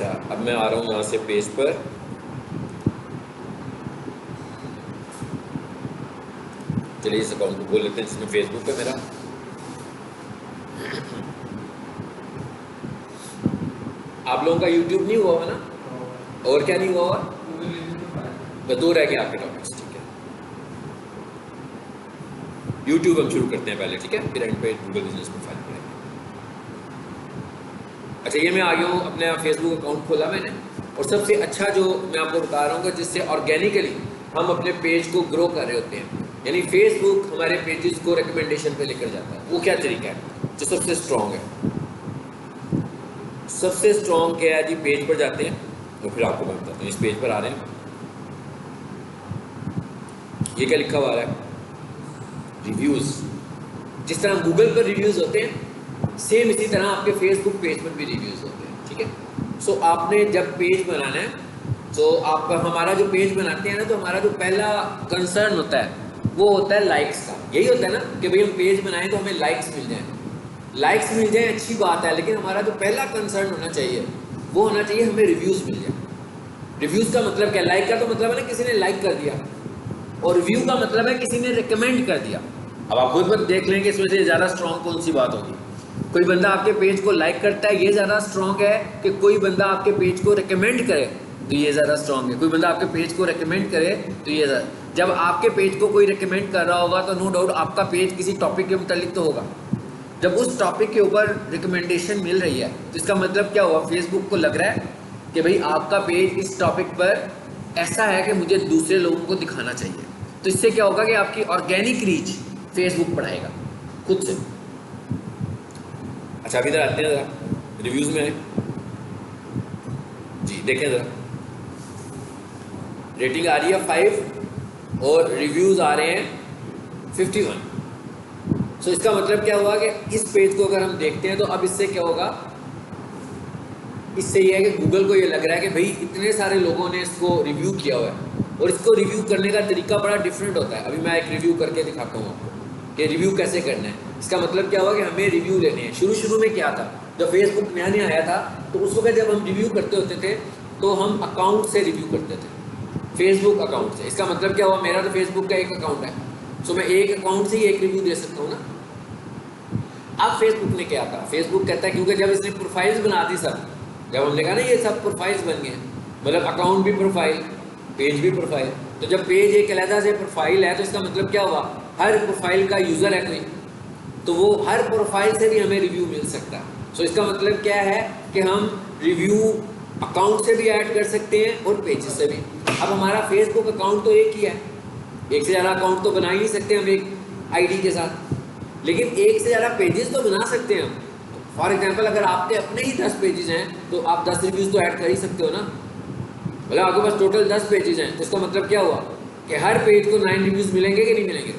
अच्छा, अब मैं आ रहा हूँ यहाँ से पेज पर। चलिए इस अकाउंट को खोल लेते हैं जिसमें फेसबुक है मेरा। आप लोगों का यूट्यूब नहीं हुआ ना? और क्या नहीं हुआ हुआ? तो दो रह गए आपके टॉपिक्स, ठीक है। यूट्यूब हम शुरू करते हैं पहले, ठीक है, फिर एंड पे गूगल बिजनेस प्रोफाइल करेंगे। अच्छा, ये मैं आ गया हूँ, अपने फेसबुक अकाउंट खोला मैंने, और सबसे अच्छा जो मैं आपको बता रहा हूँ जिससे ऑर्गेनिकली हम अपने पेज को ग्रो कर रहे होते हैं, यानी फेसबुक हमारे पेजेस को रिकमेंडेशन पे लेकर जाता है। वो क्या तरीका है जो सबसे स्ट्रॉन्ग है? सबसे स्ट्रॉन्ग क्या है जी? पेज पर जाते हैं, तो फिर आपको मैं बताता हूँ। इस पेज पर आ रहे हैं, ये क्या लिखा हुआ है? रिव्यूज। जिस तरह गूगल पर रिव्यूज होते हैं, सेम इसी तरह आपके फेसबुक पेज पर भी रिव्यूज होते हैं, ठीक है। सो आपने जब पेज बनाना है, तो आप हमारा जो पेज बनाते हैं ना, तो हमारा जो पहला कंसर्न होता है वो होता है लाइक्स का। यही होता है ना कि भाई हम पेज बनाएं तो हमें लाइक्स मिल जाएं। लाइक्स मिल जाए अच्छी बात है, लेकिन हमारा जो पहला कंसर्न होना चाहिए वो होना चाहिए हमें रिव्यूज मिल जाए। रिव्यूज का मतलब क्या? लाइक का तो मतलब है ना किसी ने लाइक कर दिया, और रिव्यू का मतलब है किसी ने रिकमेंड कर दिया। अब आप खुद पर देख लें कि इसमें से ज़्यादा स्ट्रॉन्ग कौन सी बात होगी। कोई बंदा आपके पेज को लाइक करता है, ये ज़्यादा स्ट्रॉन्ग है कि कोई बंदा आपके पेज को रिकमेंड करे, तो ये ज़्यादा स्ट्रॉन्ग है। कोई बंदा आपके पेज को रिकमेंड करे तो ये ज़्यादा, जब आपके पेज को कोई रिकमेंड कर रहा होगा तो नो डाउट आपका पेज किसी टॉपिक के मुतालिक तो होगा। जब उस टॉपिक के ऊपर रिकमेंडेशन मिल रही है तो इसका मतलब क्या हुआ? फेसबुक को लग रहा है कि भाई आपका पेज इस टॉपिक पर ऐसा है कि मुझे दूसरे लोगों को दिखाना चाहिए। तो इससे क्या होगा कि आपकी ऑर्गेनिक रीच फेसबुक बढ़ाएगा खुद से। अच्छा, अभी इधर आते हैं ज़रा रिव्यूज़ में जी, देखें ज़रा। रेटिंग आ रही है 5 और रिव्यूज़ आ रहे हैं 51। सो इसका मतलब क्या हुआ कि इस पेज को अगर हम देखते हैं तो अब इससे क्या होगा? इससे ये है कि गूगल को ये लग रहा है कि भाई इतने सारे लोगों ने इसको रिव्यू किया हुआ है, और इसको रिव्यू करने का तरीका बड़ा डिफरेंट होता है। अभी मैं एक रिव्यू करके दिखाता हूँ आपको कि रिव्यू कैसे करना है। इसका मतलब क्या हुआ कि हमें रिव्यू लेने हैं। शुरू में क्या था, जब फेसबुक नया नया आया था तो उस वक्त जब हम रिव्यू करते होते थे तो हम अकाउंट से रिव्यू करते थे, फेसबुक अकाउंट से। इसका मतलब क्या हुआ? मेरा तो फेसबुक का एक अकाउंट है, सो मैं एक अकाउंट से ही एक रिव्यू दे सकता हूँ ना। अब फेसबुक ने क्या कहा? फेसबुक कहता है, क्योंकि जब इसने प्रोफाइल्स बना दी सब, जब हमने कहा ना ये सब प्रोफाइल्स बन गए, मतलब अकाउंट भी प्रोफाइल, पेज भी प्रोफाइल, तो जब पेज एक अलहदा से प्रोफाइल है तो इसका मतलब क्या हुआ? हर प्रोफाइल का यूज़र है कोई, तो वो हर प्रोफाइल से भी हमें रिव्यू मिल सकता है। सो इसका मतलब क्या है कि हम रिव्यू अकाउंट से भी ऐड कर सकते हैं और पेजेस से भी। अब हमारा फेसबुक अकाउंट तो एक ही है, एक से ज़्यादा अकाउंट तो बना ही नहीं सकते हम एक आईडी के साथ, लेकिन एक से ज़्यादा पेजेस तो बना सकते हैं हम। फॉर एग्जांपल अगर आपके अपने ही 10 पेजेस हैं तो आप 10 रिव्यूज़ तो ऐड कर ही सकते हो ना। मतलब आपके पास टोटल 10 पेजेस हैं तो इसका मतलब क्या हुआ कि हर पेज को 9 रिव्यूज़ मिलेंगे कि नहीं मिलेंगे?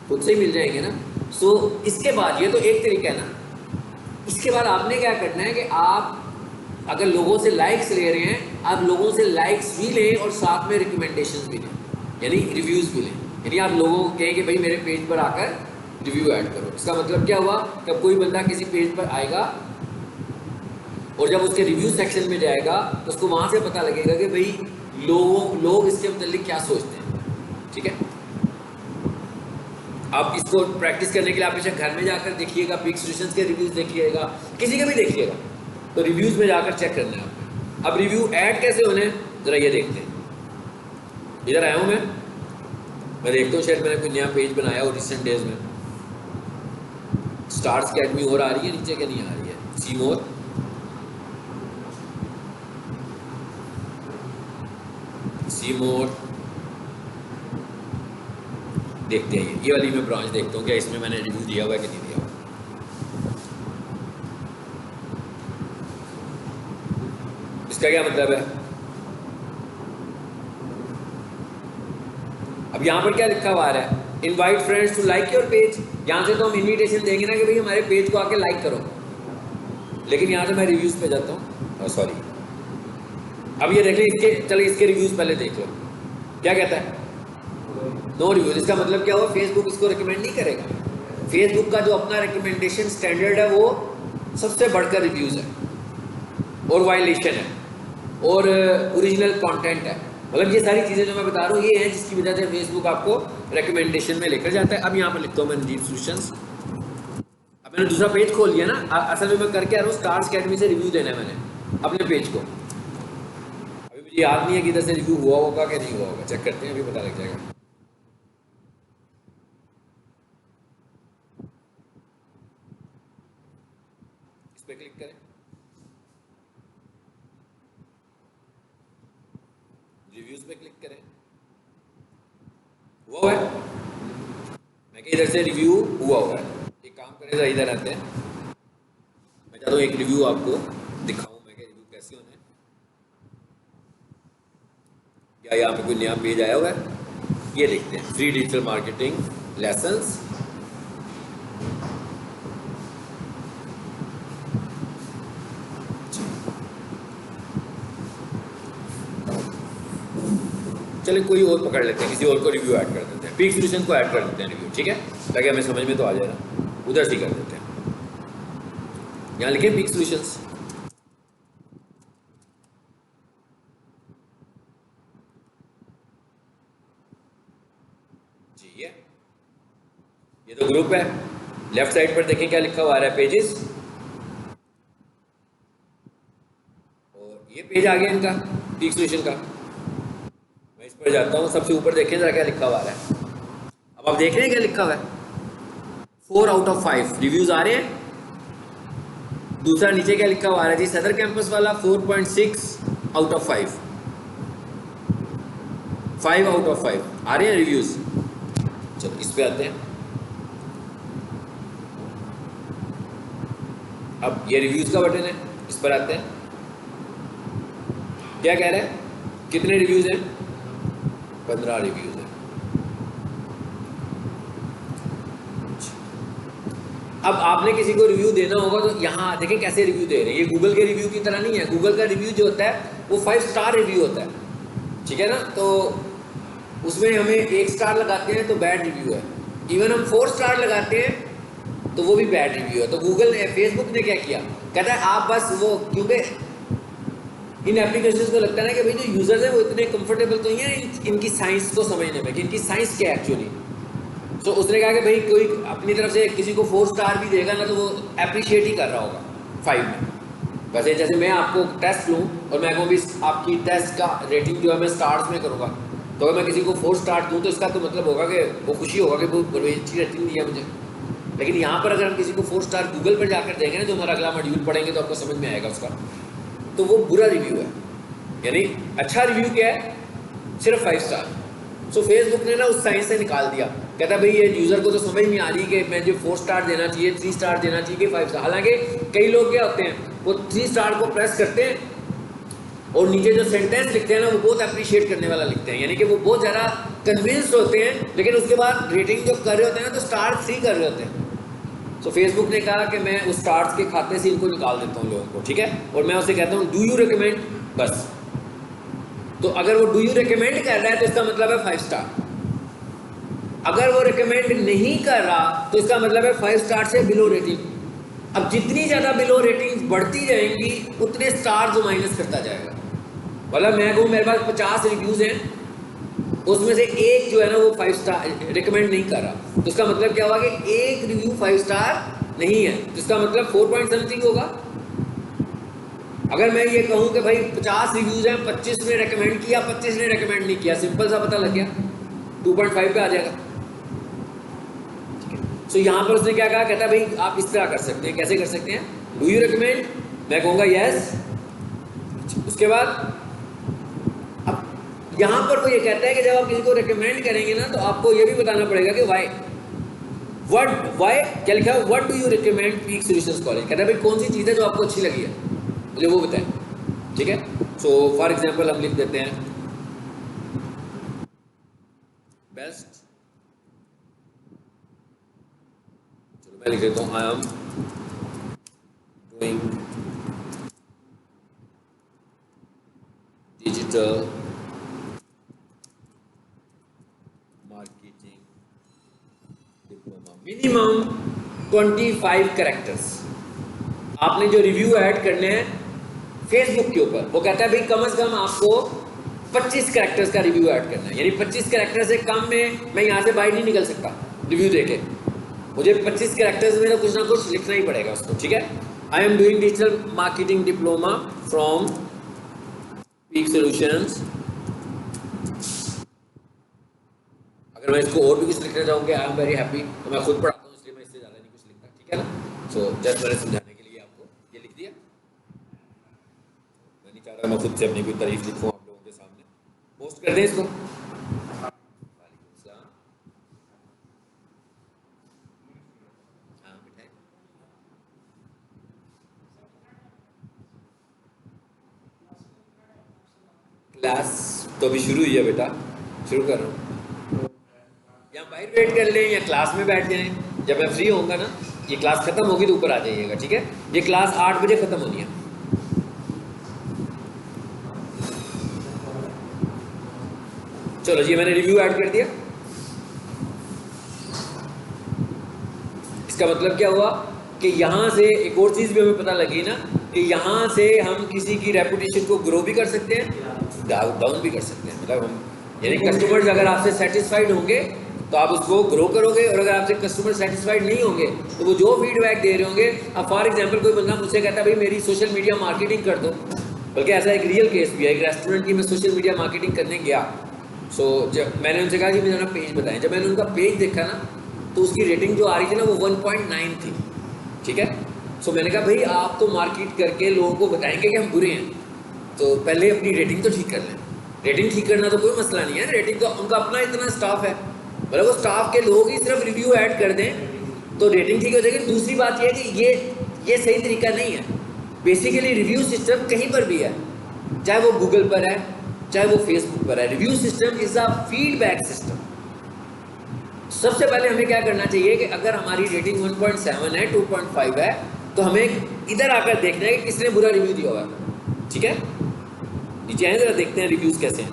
खुद से ही मिल जाएंगे ना। सो इसके बाद ये तो एक तरीका है ना। इसके बाद आपने क्या करना है कि आप अगर लोगों से लाइक्स ले रहे हैं, आप लोगों से लाइक्स भी लें और साथ में रिकमेंडेशंस भी लें, यानी रिव्यूज़ भी लें। यानी आप लोगों को कहें कि भाई मेरे पेज पर आकर रिव्यू ऐड करो। इसका मतलब क्या हुआ? जब कोई बंदा किसी पेज पर आएगा और जब उसके रिव्यू सेक्शन में जाएगा तो उसको वहाँ से पता लगेगा कि भाई लोग इसके मतलब क्या सोचते हैं, ठीक है। आप इसको प्रैक्टिस करने के लिए आप इसे घर में जाकर देखिएगा, बिग सॉल्यूशंस के रिव्यूज़ देखिएगा, किसी के भी देखिएगा, तो रिव्यूज़ में जाकर चेक करना है आपको। अब रिव्यू ऐड कैसे होने ज़रा ये देखते हैं। इधर आया हूँ मैं देखता हूँ शायद मैंने कोई नया पेज बनाया हो रिसेंट डेज में। स्टार्स अकेडमी और आ रही है नीचे, क्या नहीं आ रही है? सी मोर, सी मोर देखते हैं। ये वाली मैं ब्रांच देखता हूँ क्या इसमें मैंने रिव्यू दिया हुआ है कि नहीं दिया हुआ। इसका क्या मतलब है? अब यहाँ पर क्या लिखा हुआ है? Invite friends to like your page. यहाँ से तो हम इनविटेशन देंगे ना कि भाई हमारे पेज को आके लाइक करो, लेकिन यहाँ से मैं रिव्यूज़ पे जाता हूँ, सॉरी। अब ये देख लें इसके, चलो इसके रिव्यूज़ पहले देख लो क्या कहता है। No reviews. इसका मतलब क्या हुआ? फेसबुक इसको रिकमेंड नहीं करेगा। फेसबुक का जो अपना रिकमेंडेशन स्टैंडर्ड है वो सबसे बढ़कर रिव्यूज़ है और वायलेशन है। और ओरिजिनल कंटेंट है। मतलब ये सारी चीज़ें जो मैं बता रहा हूँ ये हैं जिसकी वजह से फेसबुक आपको रिकमेंडेशन में लेकर जाता है। अब यहाँ पर लिखता हूँ मैं रणजीत सॉल्यूशंस। अब मैंने दूसरा पेज खोल लिया ना, असल में मैं करके आ रहा हूँ स्टार्स अकेडमी से रिव्यू देना है मैंने अपने पेज को। अभी मुझे याद नहीं है कि इधर से रिव्यू हुआ होगा कि नहीं हुआ होगा, चेक करते हैं, अभी पता लग जाएगा। इस पर क्लिक करें, रिव्यूज पे क्लिक करें, हुआ है, मैं इधर से रिव्यू हुआ हुआ है। एक काम करें जरा, इधर आते हैं, मैं चाहता हूँ एक रिव्यू आपको दिखाऊं मैं कि रिव्यू कैसे होने हैं। या यहाँ पे कोई नया पेज आया हुआ है, ये देखते हैं, फ्री डिजिटल मार्केटिंग लेसन्स। चलिए कोई और पकड़ लेते हैं, किसी और को रिव्यू ऐड कर देते हैं, पीक सॉल्यूशन को ऐड कर देते हैं रिव्यू, ठीक है, ताकि हमें समझ में तो आ जाए ना, उधर से कर देते हैं। यहाँ लिखे पीक सॉल्यूशंस, जी ये तो ग्रुप है। लेफ्ट साइड पर देखें क्या लिखा हुआ आ रहा है, पेजेस, और ये पेज आ गया इनका पीक सॉल्यूशन का। मैं इस पर जाता हूँ, सबसे ऊपर देखें जरा क्या लिखा हुआ आ रहा है। अब आप देख रहे हैं क्या लिखा हुआ है, 4 आउट ऑफ 5 रिव्यूज आ रहे हैं। दूसरा नीचे क्या लिखा हुआ आ रहा है जी, सदर कैंपस वाला 4.6 आउट ऑफ 5, 5 आउट ऑफ 5 आ रहे हैं रिव्यूज। चलो इस पे आते हैं। अब ये रिव्यूज का बटन है, इस पर आते हैं। क्या कह रहा है, कितने रिव्यूज हैं, 15 रिव्यूज हैं। अब आपने किसी को रिव्यू देना होगा तो यहाँ देखें कैसे रिव्यू दे रहे हैं। ये गूगल के रिव्यू की तरह नहीं है। गूगल का रिव्यू जो होता है वो 5 स्टार रिव्यू होता है, ठीक है ना, तो उसमें हमें 1 स्टार लगाते हैं तो बैड रिव्यू है। इवन हम 4 स्टार लगाते हैं तो वो भी बैड रिव्यू है। तो गूगल ने, फेसबुक ने क्या किया, कहता है आप बस वो, क्योंकि इन एप्लीकेशंस को लगता है ना कि भाई जो यूजर्स हैं वो इतने कंफर्टेबल तो नहीं है इनकी साइंस को समझने में कि इनकी साइंस क्या है एक्चुअली। तो उसने कहा कि भाई कोई अपनी तरफ से किसी को 4 स्टार भी देगा ना तो वो अप्रिशिएट ही कर रहा होगा 5 में। वैसे जैसे मैं आपको टेस्ट लूँ और मैं कहूँ भी आपकी टेस्ट का रेटिंग जो है मैं स्टार्स में करूँगा, तो अगर मैं किसी को 4 स्टार दूँ तो इसका तो मतलब होगा कि वो खुशी होगा कि वो बड़ी अच्छी रेटिंग दी है मुझे। लेकिन यहाँ पर अगर हम किसी को 4 स्टार गूगल पर जाकर देंगे ना, जो हमारा अगला मॉड्यूल पढ़ेंगे तो आपको समझ में आएगा उसका, तो वो बुरा रिव्यू है। यानी अच्छा रिव्यू क्या है, सिर्फ 5 स्टार। सो फेसबुक ने ना उस साइंस से निकाल दिया, कहता भाई ये यूज़र को तो समझ नहीं आ रही कि मैं जो 4 स्टार देना चाहिए, 3 स्टार देना चाहिए कि 5 स्टार। हालांकि कई लोग क्या होते हैं, वो 3 स्टार को प्रेस करते हैं और नीचे जो सेंटेंस लिखते हैं ना वो बहुत अप्रिशिएट करने वाला लिखते हैं, यानी कि वो बहुत ज़्यादा कन्विंस्ड होते हैं, लेकिन उसके बाद रेटिंग जो कर रहे होते हैं ना तो स्टार 3 कर रहे होते हैं। तो फेसबुक ने कहा कि मैं उस स्टार्स के खाते से इनको निकाल देता हूँ लोगों को, ठीक है, और मैं उसे कहता हूँ डू यू रिकमेंड, बस। तो अगर वो डू यू रिकमेंड कर रहा है तो इसका मतलब है 5 स्टार। अगर वो रिकमेंड नहीं कर रहा तो इसका मतलब है 5 स्टार से बिलो रेटिंग। अब जितनी ज़्यादा बिलो रेटिंग बढ़ती जाएंगी उतने स्टार जो माइनस करता जाएगा। मतलब मैं कहूँ मेरे पास 50 रिव्यूज़ हैं, उसमें से एक जो है ना वो 5 स्टार रिकमेंड नहीं कर रहा, तो इसका मतलब क्या हुआ कि एक रिव्यू 5 स्टार नहीं है, तो इसका मतलब 4 पॉइंट समथिंग होगा। अगर मैं ये कहूँ कि भाई 50 रिव्यूज़ हैं, 25 ने रेकमेंड किया, 25 ने रेकमेंड नहीं किया, सिंपल सा पता लग गया, 2.5 पे आ जाएगा। सो यहाँ पर उसने क्या कहा, कहता है भाई आप इस तरह कर सकते हैं। कैसे कर सकते हैं, डू यू रिकमेंड, मैं कहूँगा यस। उसके बाद अब यहाँ पर वो ये कहता है कि जब आप किसी को रिकमेंड करेंगे ना तो आपको ये भी बताना पड़ेगा कि वाई क्या लिखा है, what do you recommend peak solutions college. कहता है भाई कौन सी चीज़ है जो आपको अच्छी लगी है, मुझे वो बताएं, ठीक है। सो फॉर एग्जाम्पल हम लिख देते हैं बेस्ट, चलो मैं लिख देता हूँ I am doing digital marketing diploma, minimum 25 characters. आपने जो रिव्यू ऐड करने हैं फेसबुक के ऊपर वो कहता है भाई कम से कम आपको 25 कैरेक्टर्स का रिव्यू ऐड करना है, यानी 25 कैरेक्टर से कम में मैं यहाँ से बाहर नहीं निकल सकता रिव्यू देके, मुझे 25 कैरेक्टर्स में कुछ ना कुछ लिखना ही पड़ेगा उसको, ठीक है। I am doing digital marketing diploma from peak solutions. अगर मैं इसको और भी कुछ लिखना चाहूँगा, आई एम वेरी हैप्पी, तो मैं खुद पढ़ाता हूँ इसलिए मैं इससे ज़्यादा नहीं कुछ लिखता, ठीक है ना। सो जस्ट मैंने समझाने के लिए आपको ये लिख दिया, मैं नहीं चाह रहा मैं खुद से अपनी कोई तारीफ लिखूँ आप लोगों के सामने। पोस्ट कर दें इसको। क्लास तो अभी शुरू हुई है बेटा, शुरू कर रहा हूँ, या बाहर वेट कर लें या क्लास में बैठ जाएं, जब मैं फ्री होऊंगा ना, ये क्लास खत्म होगी तो ऊपर आ जाइएगा, ठीक है। ये क्लास 8 बजे खत्म होनी है। चलो जी, मैंने रिव्यू ऐड कर दिया। इसका मतलब क्या हुआ कि यहाँ से एक और चीज़ भी हमें पता लगी ना, कि यहाँ से हम किसी की रेपुटेशन को ग्रो भी कर सकते हैं, डाउन भी कर सकते हैं। मतलब हम यानी कस्टमर्स अगर आपसे सेटिस्फाइड होंगे तो आप उसको ग्रो करोगे, और अगर आपसे कस्टमर सेटिस्फाइड नहीं होंगे तो वो जो फीडबैक दे रहे होंगे, अब फॉर एग्जांपल कोई बंदा मुझसे कहता है भाई मेरी सोशल मीडिया मार्केटिंग कर दो, बल्कि ऐसा एक रियल केस भी है, एक रेस्टोरेंट की मैं सोशल मीडिया मार्केटिंग करने गया। सो जब मैंने उनसे कहा कि मुझे ना पेज बताएं, जब मैंने उनका पेज देखा ना तो उसकी रेटिंग जो आ रही थी ना वो 1.9 थी, ठीक है। सो मैंने कहा भाई आप तो मार्केट करके लोगों को बताएंगे कि हम बुरे हैं, तो पहले अपनी रेटिंग तो ठीक कर लें। रेटिंग ठीक करना तो कोई मसला नहीं है, रेटिंग तो उनका अपना इतना स्टाफ है, मतलब वो स्टाफ के लोग ही सिर्फ रिव्यू ऐड कर दें तो रेटिंग ठीक हो जाएगी। दूसरी बात ये है कि ये सही तरीका नहीं है। बेसिकली रिव्यू सिस्टम कहीं पर भी है, चाहे वो गूगल पर है चाहे वो फेसबुक पर है, review system is a feedback system. सबसे पहले हमें क्या करना चाहिए कि अगर हमारी रेटिंग 1.7 है, 2.5 है, तो हमें इधर आकर देखना है कि किसने बुरा रिव्यू दिया हुआ है, ठीक है। नीचे आए जरा देखते हैं रिव्यूज कैसे हैं।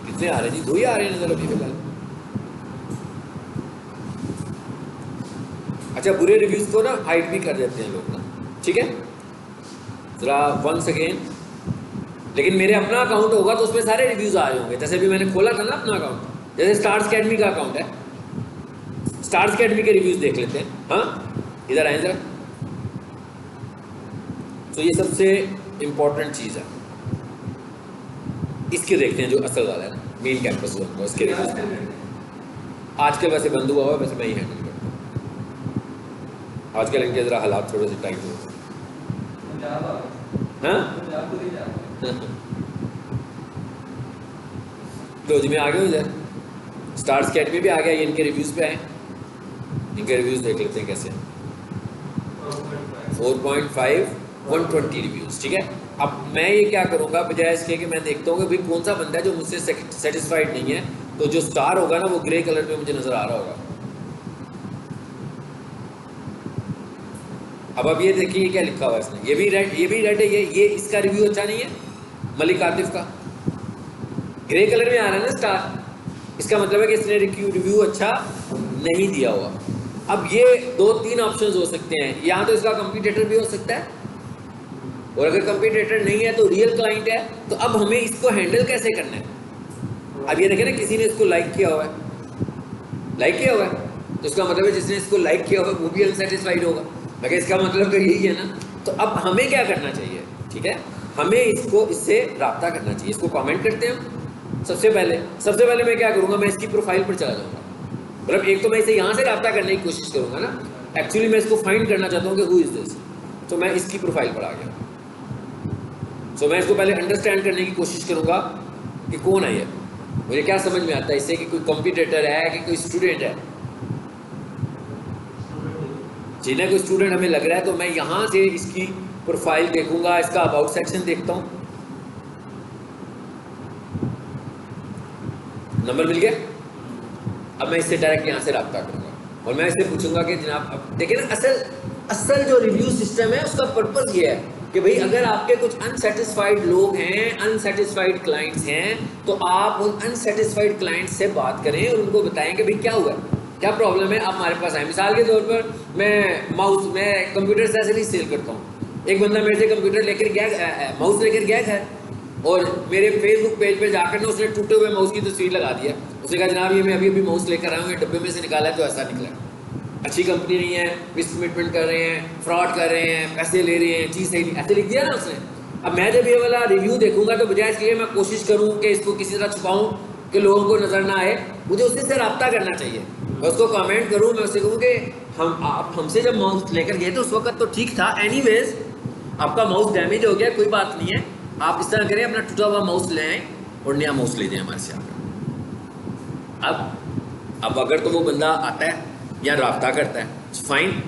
कितने आ रहे हैं जी? 2 ही आ रहे हैं नजर अभी फिलहाल। अच्छा, बुरे रिव्यूज को ना हाइड भी कर देते हैं लोग ना, ठीक है। जरा वंस अगेन, लेकिन मेरे अपना अकाउंट होगा तो उसमें सारे रिव्यूज आ रहे होंगे। जैसे भी मैंने खोला था ना अपना अकाउंट, जैसे स्टार्स अकेडमी का अकाउंट है, स्टार्स अकेडमी के रिव्यूज देख लेते हैं। हाँ, इधर आए जरा। तो ये सबसे इंपॉर्टेंट चीज़ है, इसके देखते हैं जो असल वाला है ना, मेन कैंपस जोन का, उसके रिव्यूज। आजकल वैसे बंद हुआ हुआ, वैसे मैं ही हैंडल करता हूँ। आजकल इनके ज़रा हालात थोड़े से टाइट हो गए। हाँ तो जी मैं आ गया हूँ इधर, स्टार्स अकेडमी भी आ गया, ये इनके रिव्यूज़ पे आए, इनके रिव्यूज़ देख लेते हैं कैसे। 4.5 120 रिव्यूज़, ठीक है। अब मैं ये क्या करूँगा, बजाय इसके कि मैं देखता हूँ कि भाई कौन सा बंदा है जो मुझसे सेटिस्फाइड नहीं है, तो जो स्टार होगा ना वो ग्रे कलर में मुझे नज़र आ रहा होगा। अब ये देखिए क्या लिखा हुआ है इसने, ये भी रेड है, ये इसका रिव्यू अच्छा नहीं है, मलिक आतिफ का ग्रे कलर में आ रहा है ना स्टार, इसका मतलब है कि इसने रिव्यू अच्छा नहीं दिया हुआ। अब ये 2-3 ऑप्शंस हो सकते हैं, यहाँ तो इसका कंपटीटर भी हो सकता है, और अगर कंपटीटर नहीं है तो रियल क्लाइंट है। तो अब हमें इसको हैंडल कैसे करना है। अब ये देखें ना, किसी ने इसको लाइक किया हुआ है, तो इसका मतलब है जिसने इसको लाइक किया हुआ है वो भी अनसेटिस्फाइड होगा, मगर इसका मतलब तो यही है ना। तो अब हमें क्या करना चाहिए, ठीक है, हमें इससे रब्ता करना चाहिए। इसको कमेंट करते हैं हम। सबसे पहले मैं क्या करूँगा, मैं इसकी प्रोफाइल पर चला जाऊँगा। मतलब एक तो मैं इसे यहाँ से रब्ता करने की कोशिश करूँगा ना, एक्चुअली मैं इसको फाइंड करना चाहता हूँ कि हु इज़ दिस, तो मैं इसकी प्रोफाइल पर आ गया। सो मैं इसको पहले अंडरस्टैंड करने की कोशिश करूँगा कि कौन है ये, मुझे क्या समझ में आता है इससे, कि कोई कॉम्पिटिटर है कि कोई स्टूडेंट है। जिन्हें कोई स्टूडेंट हमें लग रहा है, तो मैं यहाँ से इसकी प्रोफाइल देखूंगा, इसका अबाउट सेक्शन देखता हूँ। नंबर मिल गया। अब मैं इससे डायरेक्ट यहाँ से रब्ता करूँगा और मैं इससे पूछूंगा कि जनाब, अब देखिए ना, असल जो रिव्यू सिस्टम है उसका पर्पज़ ये है कि भाई अगर आपके कुछ अनसेटिस्फाइड लोग हैं, अनसेटिस्फाइड क्लाइंट्स हैं, तो आप उन अनसेटिस्फाइड क्लाइंट्स से बात करें और उनको बताएं कि भाई क्या हुआ है, क्या प्रॉब्लम है, आप हमारे पास आए। मिसाल के तौर पर मैं कंप्यूटर एक्सेसरीज सेल करता हूँ। एक बंदा मेरे से कंप्यूटर लेकर गया, माउस लेकर गया घर, और मेरे फेसबुक पेज पे जाकर ना उसने टूटे हुए माउस की तस्वीर लगा दिया। उसने कहा जनाब ये मैं अभी ममाउस लेकर आया हूँ, ये डब्बे में से निकाला है तो ऐसा निकला, अच्छी कंपनी नहीं है, मिसकमिटमेंट कर रहे हैं, फ्रॉड कर रहे हैं, पैसे ले रहे हैं, चीज़ सही नहीं, ऐसे लिख दिया ना उसने। अब मैं जब ये वाला रिव्यू देखूंगा तो बजाय इसके मैं कोशिश करूँ कि इसको किसी तरह छुपाऊँ कि लोगों को नज़र ना आए, मुझे उससे से रब्ता करना चाहिए। मैं उसको कमेंट करूँ, मैं उससे कहूँ कि आप हमसे जब माउस लेकर गए थे उस वक्त तो ठीक था, एनीवेज आपका माउस डैमेज हो गया, कोई बात नहीं है, आप इस तरह करें अपना टूटा हुआ माउस ले आएँ और नया माउस ले जाएँ हमारे से आकर। अब अगर तो वो बंदा आता है या रब्ता करता है फाइन,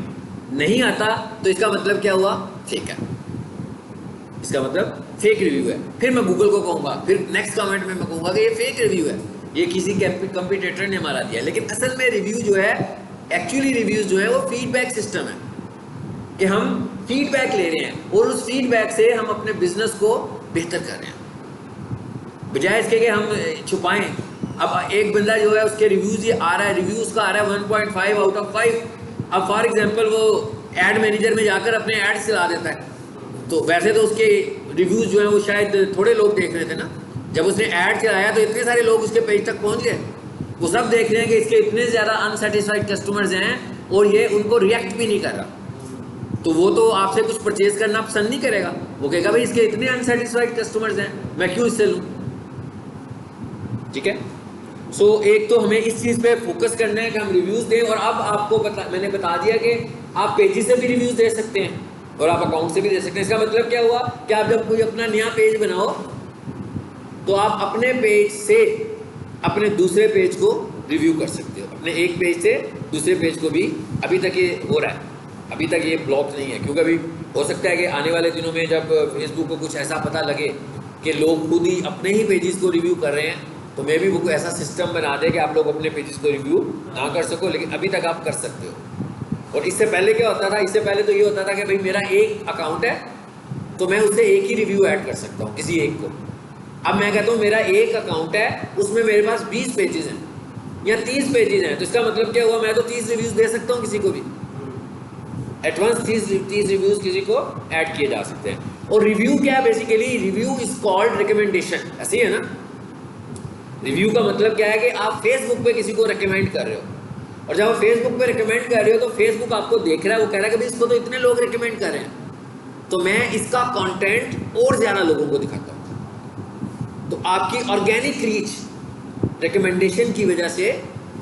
नहीं आता तो इसका मतलब क्या हुआ, फेक है, इसका मतलब फेक रिव्यू है। फिर मैं गूगल को कहूँगा, फिर नेक्स्ट कमेंट में मैं कहूँगा कि ये फेक रिव्यू है, ये किसी कंपटीटर ने हमारा दिया। लेकिन असल में रिव्यू जो है, एक्चुअली रिव्यूज़ जो है वो फीडबैक सिस्टम है कि हम फीडबैक ले रहे हैं और उस फीडबैक से हम अपने बिजनेस को बेहतर कर रहे हैं, बजाय इसके कि हम छुपाएं। अब एक बंदा जो है उसके रिव्यूज़ ये आ रहा है, रिव्यू उसका आ रहा है 1.5 आउट ऑफ 5। अब फॉर एग्जांपल वो एड मैनेजर में जाकर अपने एड चला देता है, तो वैसे तो उसके रिव्यूज़ जो हैं वो शायद थोड़े लोग देख रहे थे ना, जब उसने ऐड चलाया तो इतने सारे लोग उसके पेज तक पहुंच गए, वो सब देख रहे हैं कि इसके इतने ज़्यादा अनसेटिस्फाइड कस्टमर्स हैं और ये उनको रिएक्ट भी नहीं कर रहा, तो वो तो आपसे कुछ परचेज करना पसंद नहीं करेगा, वो कहेगा भाई इसके इतने अनसेटिस्फाइड कस्टमर्स हैं, मैं क्यों इससे लूँ। ठीक है, सो एक तो हमें इस चीज़ पे फोकस करना है कि हम रिव्यूज़ दें। और अब आपको मैंने बता दिया कि आप पेजेस से भी रिव्यूज़ दे सकते हैं और आप अकाउंट से भी दे सकते हैं। इसका मतलब क्या हुआ कि आप जब कोई अपना नया पेज बनाओ तो आप अपने पेज से अपने दूसरे पेज को रिव्यू कर सकते हो, अपने एक पेज से दूसरे पेज को भी। अभी तक ये हो रहा है, अभी तक ये ब्लॉक नहीं है, क्योंकि अभी हो सकता है कि आने वाले दिनों में जब फेसबुक को कुछ ऐसा पता लगे कि लोग खुद ही अपने ही पेजेस को रिव्यू कर रहे हैं, तो मैं भी वो कोई ऐसा सिस्टम बना दे कि आप लोग अपने पेजेस को रिव्यू ना कर सको, लेकिन अभी तक आप कर सकते हो। और इससे पहले क्या होता था, इससे पहले तो ये होता था कि भाई मेरा एक अकाउंट है तो मैं उससे एक ही रिव्यू ऐड कर सकता हूँ, किसी एक को। अब मैं कहता हूँ मेरा एक अकाउंट है, उसमें मेरे पास 20 पेजेस हैं या 30 पेजेस हैं, तो इसका मतलब क्या हुआ, मैं तो 30 रिव्यूज़ दे सकता हूँ किसी को भी, एडवांस 30 रिव्यूज़ किसी को ऐड किए जा सकते हैं। और रिव्यू क्या है, basically review is called recommendation, ऐसे ही है ना। रिव्यू का मतलब क्या है कि आप फेसबुक पे किसी को रिकमेंड कर रहे हो, और जब आप फेसबुक पे रिकमेंड कर रहे हो तो फेसबुक आपको देख रहा है, वो कह रहा है कि भाई इसको तो इतने लोग रिकमेंड कर रहे हैं, तो मैं इसका कंटेंट और ज़्यादा लोगों को दिखाता हूँ। तो आपकी ऑर्गेनिक रीच रिकमेंडेशन की वजह से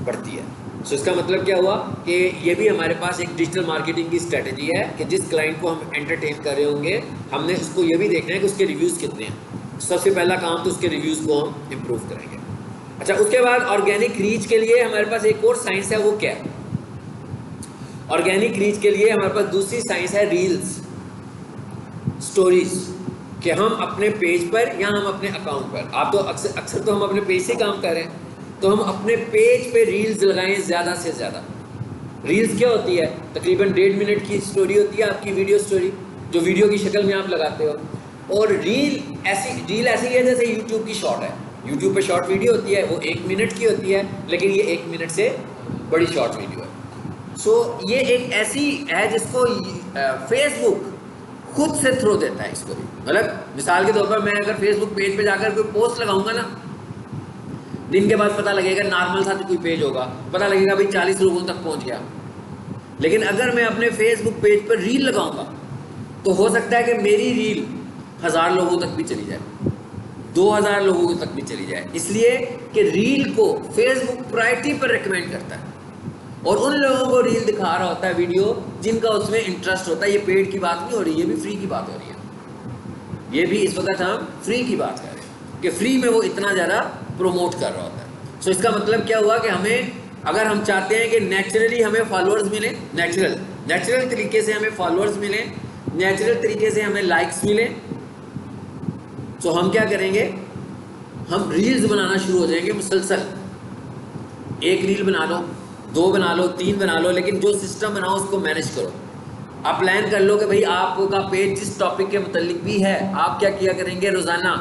बढ़ती है। सो इसका मतलब क्या हुआ कि ये भी हमारे पास एक डिजिटल मार्केटिंग की स्ट्रेटजी है कि जिस क्लाइंट को हम एंटरटेन कर रहे होंगे, हमने उसको ये भी देखना है कि उसके रिव्यूज़ कितने हैं। सबसे पहला काम तो उसके रिव्यूज़ को हम इम्प्रूव करेंगे। अच्छा, उसके बाद ऑर्गेनिक रीच के लिए हमारे पास एक और साइंस है, वो क्या है? ऑर्गेनिक रीच के लिए हमारे पास दूसरी साइंस है रील्स, स्टोरीज, कि हम अपने पेज पर या हम अपने अकाउंट पर, आप तो अक्सर तो हम अपने पेज से काम कर रहे हैं, तो हम अपने पेज पे रील्स लगाएं ज़्यादा से ज़्यादा। रील्स क्या होती है? तकरीबन 1.5 मिनट की स्टोरी होती है आपकी, वीडियो स्टोरी, जो वीडियो की शक्ल में आप लगाते हो। और रील ऐसी है जैसे यूट्यूब की शॉर्ट है। यूट्यूब पे शॉर्ट वीडियो होती है, वो 1 मिनट की होती है, लेकिन ये 1 मिनट से बड़ी शॉर्ट वीडियो है। सो ये एक ऐसी है जिसको फेसबुक खुद से थ्रो देता है इसको भी। मतलब मिसाल के तौर पर मैं अगर फेसबुक पेज पे जाकर कोई पोस्ट लगाऊंगा ना, दिन के बाद पता लगेगा, नॉर्मल सा कोई पेज होगा, पता लगेगा भाई 40 लोगों तक पहुंच गया। लेकिन अगर मैं अपने फेसबुक पेज पर रील लगाऊंगा तो हो सकता है कि मेरी रील 1000 लोगों तक भी चली जाए, 2000 लोगों तक भी चली जाए, इसलिए कि रील को फेसबुक प्रायोरिटी पर रिकमेंड करता है और उन लोगों को रील दिखा रहा होता है, वीडियो, जिनका उसमें इंटरेस्ट होता है। ये पेड की बात नहीं हो रही, ये भी फ्री की बात हो रही है। ये भी इस वक्त हम फ्री की बात कर रहे हैं कि फ्री में वो इतना ज़्यादा प्रोमोट कर रहा होता है। सो इसका मतलब क्या हुआ कि हमें, अगर हम चाहते हैं कि नेचुरली हमें फॉलोअर्स मिले, नेचुरल तरीके से हमें फॉलोअर्स मिले, नेचुरल तरीके से हमें लाइक्स मिले, तो हम क्या करेंगे, हम रील्स बनाना शुरू हो जाएंगे मुसलसल। एक रील बना लो, 2 बना लो, 3 बना लो, लेकिन जो सिस्टम बनाओ उसको मैनेज करो। आप प्लान कर लो कि भाई आपका पेज जिस टॉपिक के मुतालिक भी है, आप क्या किया करेंगे, रोज़ाना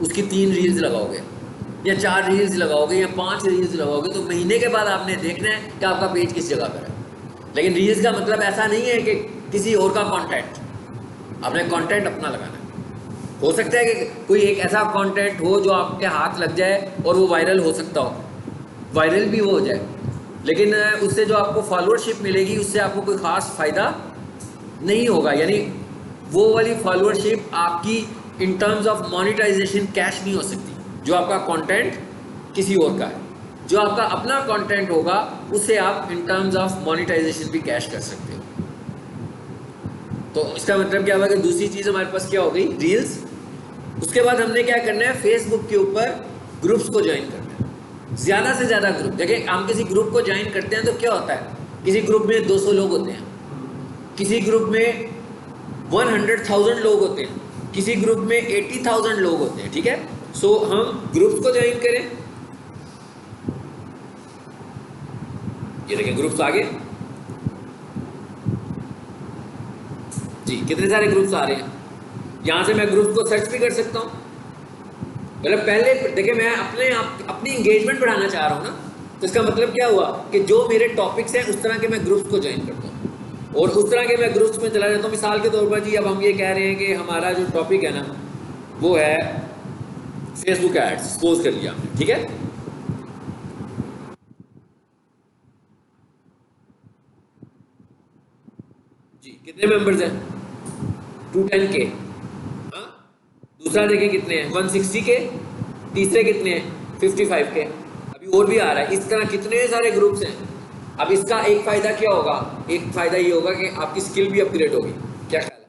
उसकी 3 रील्स लगाओगे। या 4 रील्स लगाओगे या 5 रील्स लगाओगे तो महीने के बाद आपने देखना है कि आपका पेज किस जगह पर है। लेकिन रील्स का मतलब ऐसा नहीं है कि किसी और का कंटेंट, आपने कंटेंट अपना लगाना है। हो सकता है कि कोई एक ऐसा कंटेंट हो जो आपके हाथ लग जाए और वो वायरल हो सकता हो, वायरल भी वो हो जाए, लेकिन उससे जो आपको फॉलोअरशिप मिलेगी उससे आपको कोई ख़ास फ़ायदा नहीं होगा। यानी वो वाली फॉलोअरशिप आपकी in terms of monetization cash नहीं हो सकती जो आपका कंटेंट किसी और का है। जो आपका अपना कंटेंट होगा उससे आप इन टर्म्स ऑफ मोनेटाइजेशन भी कैश कर सकते हो। तो इसका मतलब क्या हुआ कि दूसरी चीज़ हमारे पास क्या हो गई, रील्स। उसके बाद हमने क्या करना है, फेसबुक के ऊपर ग्रुप्स को ज्वाइन करना है, ज़्यादा से ज़्यादा ग्रुप। देखिए हम किसी ग्रुप को ज्वाइन करते हैं तो क्या होता है, किसी ग्रुप में 200 लोग होते हैं, किसी ग्रुप में 100,000 लोग होते हैं, किसी ग्रुप में 80,000 लोग होते हैं, ठीक है। सो हम ग्रुप्स को ज्वाइन करें। ये देखें ग्रुप्स आगे जी, कितने सारे ग्रुप्स आ रहे हैं। यहाँ से मैं ग्रुप्स को सर्च भी कर सकता हूँ। मतलब पहले देखिए मैं अपनी इंगेजमेंट बढ़ाना चाह रहा हूँ ना, तो इसका मतलब क्या हुआ कि जो मेरे टॉपिक्स हैं उस तरह के मैं ग्रुप्स को ज्वाइन करता हूँ और उस तरह के मैं ग्रुप्स में चला जाता हूँ। मिसाल के तौर पर जी अब हम ये कह रहे हैं कि हमारा जो टॉपिक है ना वो है फेसबुक एड्स, सपोज कर लिया, ठीक है। जी कितने मेंबर्स हैं, 210K। हाँ, दूसरा देखें कितने हैं, 160 के। तीसरे कितने हैं, 55 के। अभी और भी आ रहा है। इस तरह कितने सारे ग्रुप्स हैं। अब इसका एक फ़ायदा क्या होगा, एक फ़ायदा ये होगा कि आपकी स्किल भी अपग्रेड होगी। क्या ख्याल है,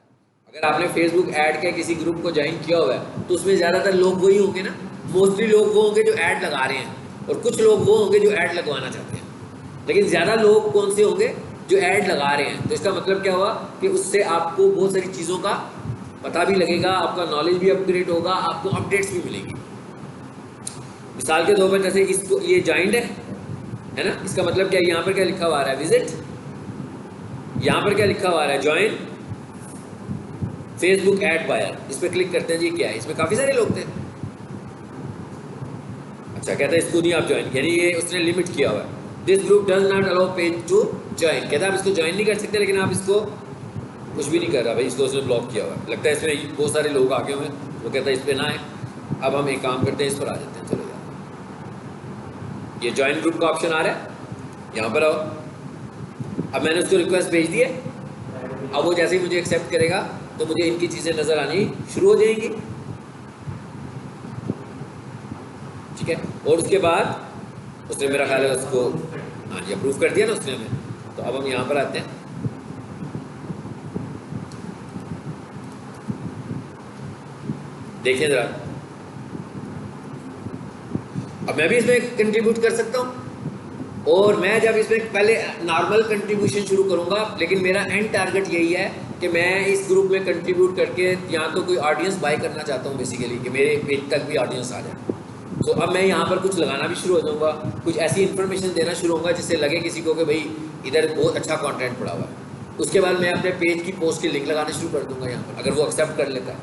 अगर आपने फेसबुक ऐड के किसी ग्रुप को ज्वाइन किया हुआ है तो उसमें ज़्यादातर लोग वही होंगे ना, मोस्टली लोग वो होंगे जो ऐड लगा रहे हैं और कुछ लोग वो होंगे जो ऐड लगवाना चाहते हैं। लेकिन ज़्यादा लोग कौन से होंगे, जो ऐड लगा रहे हैं। तो इसका मतलब क्या हुआ कि उससे आपको बहुत सारी चीज़ों का पता भी लगेगा, आपका नॉलेज भी अपग्रेड होगा, आपको अपडेट्स भी मिलेंगी। मिसाल के तौर पर जैसे इसको ये ज्वाइंट है ना, इसका मतलब क्या, यहाँ पर क्या लिखा हुआ आ रहा है, विजिट। यहाँ पर क्या लिखा हुआ आ रहा है, ज्वाइन फेसबुक एड बायर। इस पर क्लिक करते हैं जी, क्या है, इसमें काफ़ी सारे लोग थे। अच्छा कहता है इसको नहीं आप ज्वाइन, यानी ये उसने लिमिट किया हुआ है। This group does not allow page to join, कहता है आप इसको ज्वाइन नहीं कर सकते, लेकिन आप इसको कुछ भी नहीं कर रहा भाई, इसको उसने ब्लॉक किया हुआ है। लगता है इसमें बहुत सारे लोग आगे हुए हैं, वो कहता है इस पर ना है। अब हम एक काम करते हैं, इस पर आ जाते हैं। चलो यार, ये ज्वाइन ग्रुप का ऑप्शन आ रहा है, यहाँ पर आओ। अब मैंने उसको रिक्वेस्ट भेज दी है। अब वो जैसे ही मुझे एक्सेप्ट करेगा तो मुझे इनकी चीज़ें नज़र आनी शुरू हो जाएंगी, ठीक है। और उसके बाद उसने मेरा ख्याल है उसको, हाँ जी अप्रूव कर दिया ना उसने हमें। तो अब हम यहाँ पर आते हैं। देखिए ज़रा, अब मैं भी इसमें कंट्रीब्यूट कर सकता हूँ। और मैं जब इसमें पहले नॉर्मल कंट्रीब्यूशन शुरू करूँगा, लेकिन मेरा एंड टारगेट यही है कि मैं इस ग्रुप में कंट्रीब्यूट करके या तो कोई ऑडियंस बाय करना चाहता हूँ बेसिकली, कि मेरे पेज तक भी ऑडियंस आ जाए। तो अब मैं यहाँ पर कुछ लगाना भी शुरू हो जाऊँगा, कुछ ऐसी इन्फॉर्मेशन देना शुरू होगा जिससे लगे किसी को कि भाई इधर बहुत अच्छा कंटेंट पड़ा हुआ है। उसके बाद मैं अपने पेज की पोस्ट की लिंक लगाना शुरू कर दूँगा यहाँ पर, अगर वो एक्सेप्ट कर लेता है।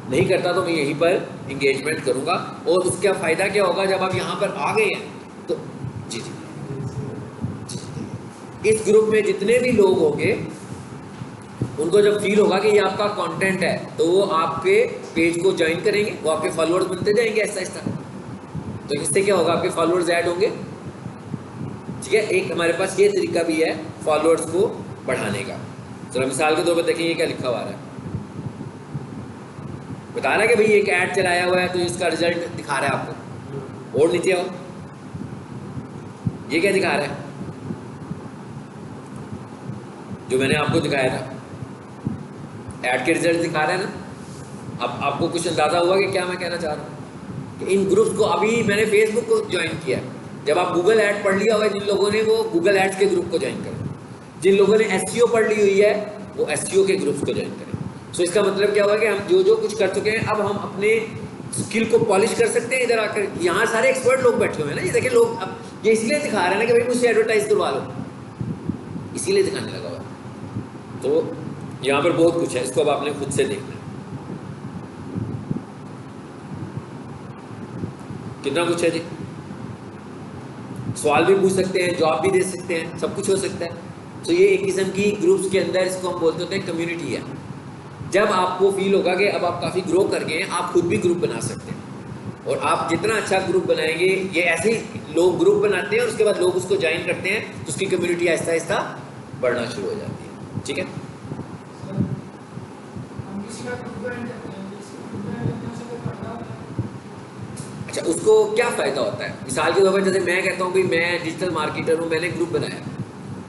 नहीं करता तो मैं यहीं पर इंगेजमेंट करूँगा। और उसका फ़ायदा क्या होगा, जब आप यहाँ पर आ गए हैं तो जी जी इस ग्रुप में जितने भी लोग होंगे उनको जब फील होगा कि ये आपका कंटेंट है तो वो आपके पेज को ज्वाइन करेंगे, वो आपके फॉलोअर्स बनते जाएंगे ऐसा ऐसा। तो इससे क्या होगा, आपके फॉलोअर्स ऐड होंगे, ठीक है। एक हमारे पास ये तरीका भी है फॉलोअर्स को बढ़ाने का। तो मिसाल के तौर पर देखेंगे क्या लिखा हुआ है, बता रहा है कि भाई एक ऐड चलाया हुआ है तो इसका रिजल्ट दिखा रहा है आपको। और नीचे आओ, ये क्या दिखा रहा है, जो मैंने आपको दिखाया था, ऐड के रिजल्ट दिखा रहा है ना। अब आपको कुछ अंदाजा हुआ कि क्या मैं कहना चाह रहा हूँ, कि इन ग्रुप्स को अभी मैंने फेसबुक को ज्वाइन किया। जब आप गूगल ऐड पढ़ लिया हुआ है जिन लोगों ने, वो गूगल एड्स के ग्रुप को ज्वाइन करें। जिन लोगों ने एसईओ पढ़ ली हुई है वो एसईओ के ग्रुप्स को ज्वाइन करें। सो इसका मतलब क्या हुआ कि हम जो जो कुछ कर चुके हैं अब हम अपने स्किल को पॉलिश कर सकते हैं। इधर आकर यहाँ सारे एक्सपर्ट लोग बैठे हुए हैं ना, ये देखिए लोग। अब ये इसलिए दिखा रहे हैं ना कि भाई मुझसे एडवर्टाइज करवा लो, इसीलिए दिखाने लगा हुआ। तो यहाँ पर बहुत कुछ है, इसको अब आपने खुद से देखना है कितना कुछ है जी, सवाल भी पूछ सकते हैं, जॉब भी दे सकते हैं, सब कुछ हो सकता है। तो ये एक किस्म की ग्रुप्स के अंदर इसको हम बोलते होते हैं कम्युनिटी है। जब आपको फील होगा कि अब आप काफ़ी ग्रो कर गए हैं, आप खुद भी ग्रुप बना सकते हैं, और आप जितना अच्छा ग्रुप बनाएंगे, ये ऐसे ही लोग ग्रुप बनाते हैं और उसके बाद लोग उसको ज्वाइन करते हैं, तो उसकी कम्युनिटी आहिस्ता आहिस्ता बढ़ना शुरू हो जाती है। ठीक है, अच्छा उसको क्या फ़ायदा होता है? मिसाल के तौर पर जैसे मैं कहता हूँ भाई मैं डिजिटल मार्केटर हूँ, मैंने ग्रुप बनाया,